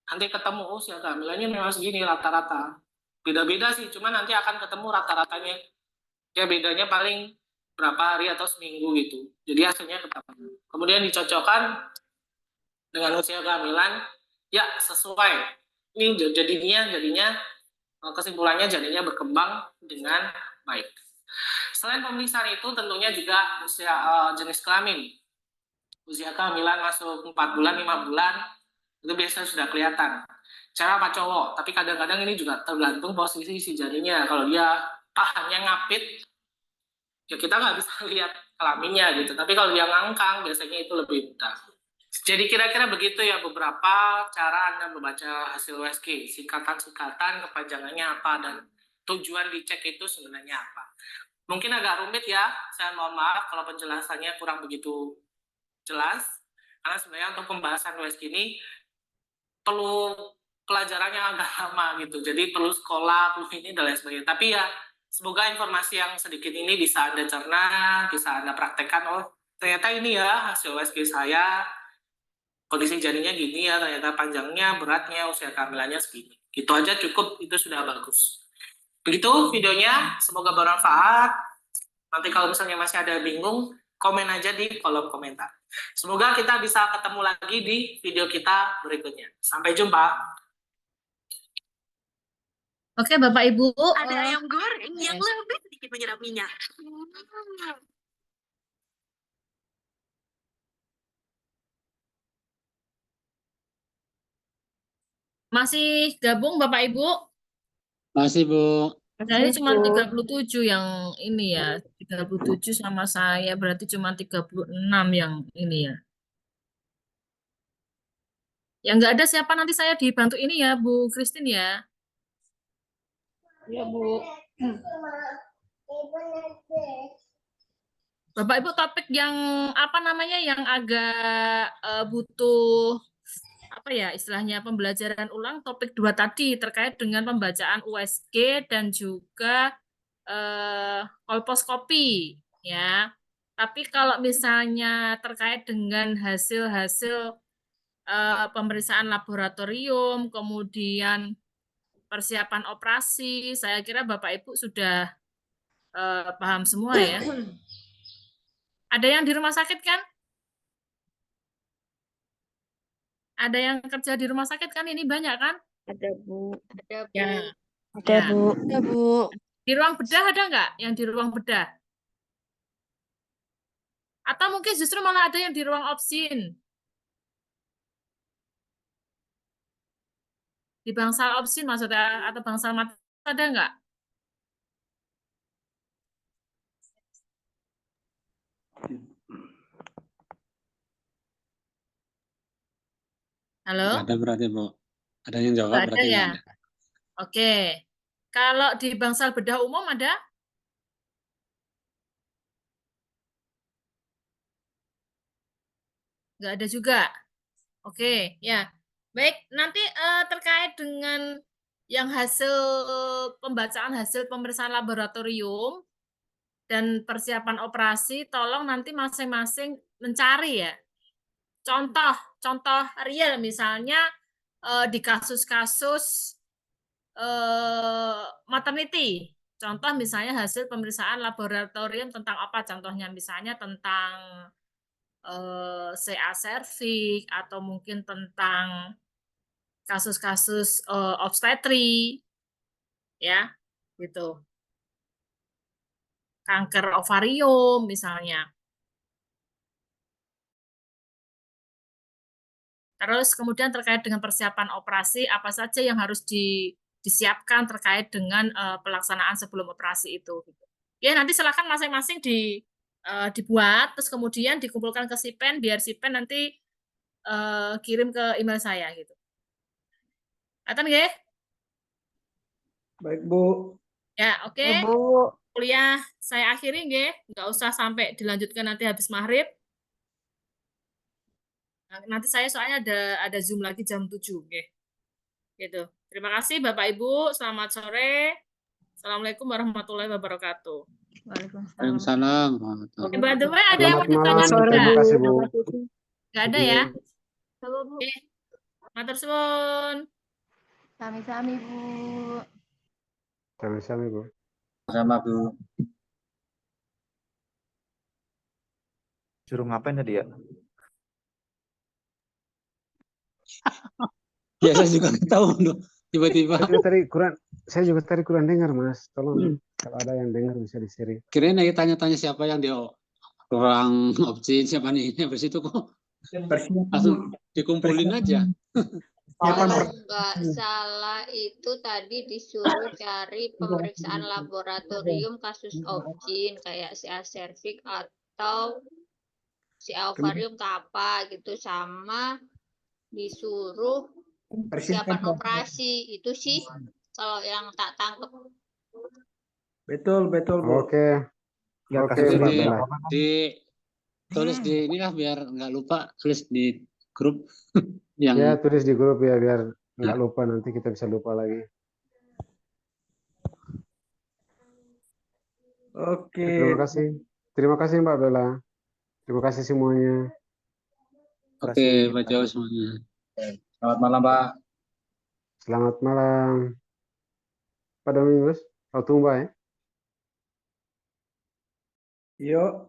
Nanti ketemu, oh usia kehamilannya memang segini rata-rata. Beda-beda sih, cuma nanti akan ketemu rata-ratanya Ya bedanya paling berapa hari atau seminggu gitu. Jadi hasilnya ketemu. Kemudian dicocokkan dengan usia kehamilan, ya sesuai. Ini jadinya kesimpulannya jadinya berkembang dengan baik. Selain pemeriksaan itu tentunya juga usia jenis kelamin. Usia kehamilan masuk 4 bulan, 5 bulan, itu biasanya sudah kelihatan. Cewek apa cowok, tapi kadang-kadang ini juga tergantung posisi si janinnya. Kalau dia pahannya ngapit, ya kita nggak bisa lihat kelaminnya gitu. Tapi kalau dia ngangkang, biasanya itu lebih mudah. Jadi kira-kira begitu ya beberapa cara Anda membaca hasil USG. Singkatan-singkatan, kepanjangannya apa, dan tujuan dicek itu sebenarnya apa. Mungkin agak rumit ya, saya mohon maaf kalau penjelasannya kurang begitu jelas. Karena sebenarnya untuk pembahasan USG ini perlu pelajarannya agak lama gitu. Jadi perlu sekolah, perlu ini dan lain sebagainya. Tapi ya semoga informasi yang sedikit ini bisa Anda cerna, bisa Anda praktekkan. Oh ternyata ini ya hasil USG saya, kondisi janinnya gini ya, ternyata panjangnya, beratnya, usia kehamilannya segini. Gitu aja cukup, itu sudah bagus. Begitu videonya, semoga bermanfaat. Nanti kalau misalnya masih ada bingung, komen aja di kolom komentar. Semoga kita bisa ketemu lagi di video kita berikutnya. Sampai jumpa. Oke, Bapak Ibu. Ada ayam goreng yang lebih sedikit menyerap minyak. Masih gabung Bapak Ibu? Masih, Bu. Saya cuma 37 yang ini ya. 37 sama saya berarti cuma 36 yang ini ya. Yang nggak ada siapa nanti saya dibantu ini ya, Bu Christine ya. Iya, Bu. Bapak Ibu topik yang apa namanya yang agak butuh apa ya istilahnya pembelajaran ulang topik 2 tadi terkait dengan pembacaan USG dan juga kolposkopi ya. Tapi kalau misalnya terkait dengan hasil-hasil pemeriksaan laboratorium, kemudian persiapan operasi, saya kira Bapak Ibu sudah paham semua ya. Ada yang di rumah sakit kan? Ada yang kerja di rumah sakit kan? Ini banyak kan? Ada, Bu. Ada, Bu. Ya. Ada, Ya. Bu. Ada, Bu. Di ruang bedah ada nggak yang di ruang bedah? Atau mungkin justru malah ada yang di ruang obsin? Di bangsal obsin maksudnya atau bangsal mata ada nggak? Halo? Nggak ada berarti, Bu. Ada yang jawab Nggak ada berarti ya? nggak ada. Oke. Kalau di bangsal bedah umum ada? Nggak ada juga. Oke, ya. Baik, nanti terkait dengan yang hasil pembacaan hasil pemeriksaan laboratorium dan persiapan operasi, tolong nanti masing-masing mencari ya. Contoh real misalnya di kasus-kasus maternity. Contoh misalnya hasil pemeriksaan laboratorium tentang apa? Contohnya misalnya tentang CA cervix atau mungkin tentang kasus-kasus obstetri ya gitu. Kanker ovarium misalnya. Terus kemudian terkait dengan persiapan operasi, apa saja yang harus disiapkan terkait dengan pelaksanaan sebelum operasi itu. Ya nanti silakan masing-masing dibuat, terus kemudian dikumpulkan ke Sipen, biar Sipen nanti kirim ke email saya gitu. Aten nggih? Baik, Bu. Ya, oke. Ya, Bu. Kuliah saya akhiri nggih, nggak usah sampai dilanjutkan nanti habis maghrib. Nanti saya soalnya ada Zoom lagi jam 7 nggih. Gitu. Terima kasih Bapak Ibu, selamat sore. Assalamualaikum warahmatullahi wabarakatuh. Waalaikumsalam. By the way, ada yang mau Selamat malam. ditanyakan Terima nggak? kasih, Bu. Nggak ada ya? Oke. Matur suwun. Sami-sami, Bu. Sami-sami, Bu. Sama, Bu. Suruh ngapain tadi ya? Ya saya juga nggak tahu loh. Tiba-tiba. Saya juga tadi kurang dengar, Mas. Tolong kalau ada yang dengar bisa di-share. Kirain lagi tanya-tanya siapa yang dia orang opsi siapa nih. Habis itu kok langsung dikumpulin aja. Kalau nggak salah itu tadi disuruh cari pemeriksaan laboratorium kasus objin kayak CA cervix atau CA ovarium ke apa gitu, sama disuruh persiapan operasi. Itu sih kalau yang tak tangkep. Betul, Bu. Oke. Ya, Oke, kasusnya Mbak di, Bella. tulis di inilah biar nggak lupa, tulis di grup yang Ya, tulis di grup ya biar nggak lupa, nanti kita bisa lupa lagi. Oke. Terima kasih. Terima kasih Mbak Bella. Terima kasih semuanya. oke baca semuanya. Selamat malam, Pak. Selamat malam. Pak Domingus, tunggu ya. Yuk.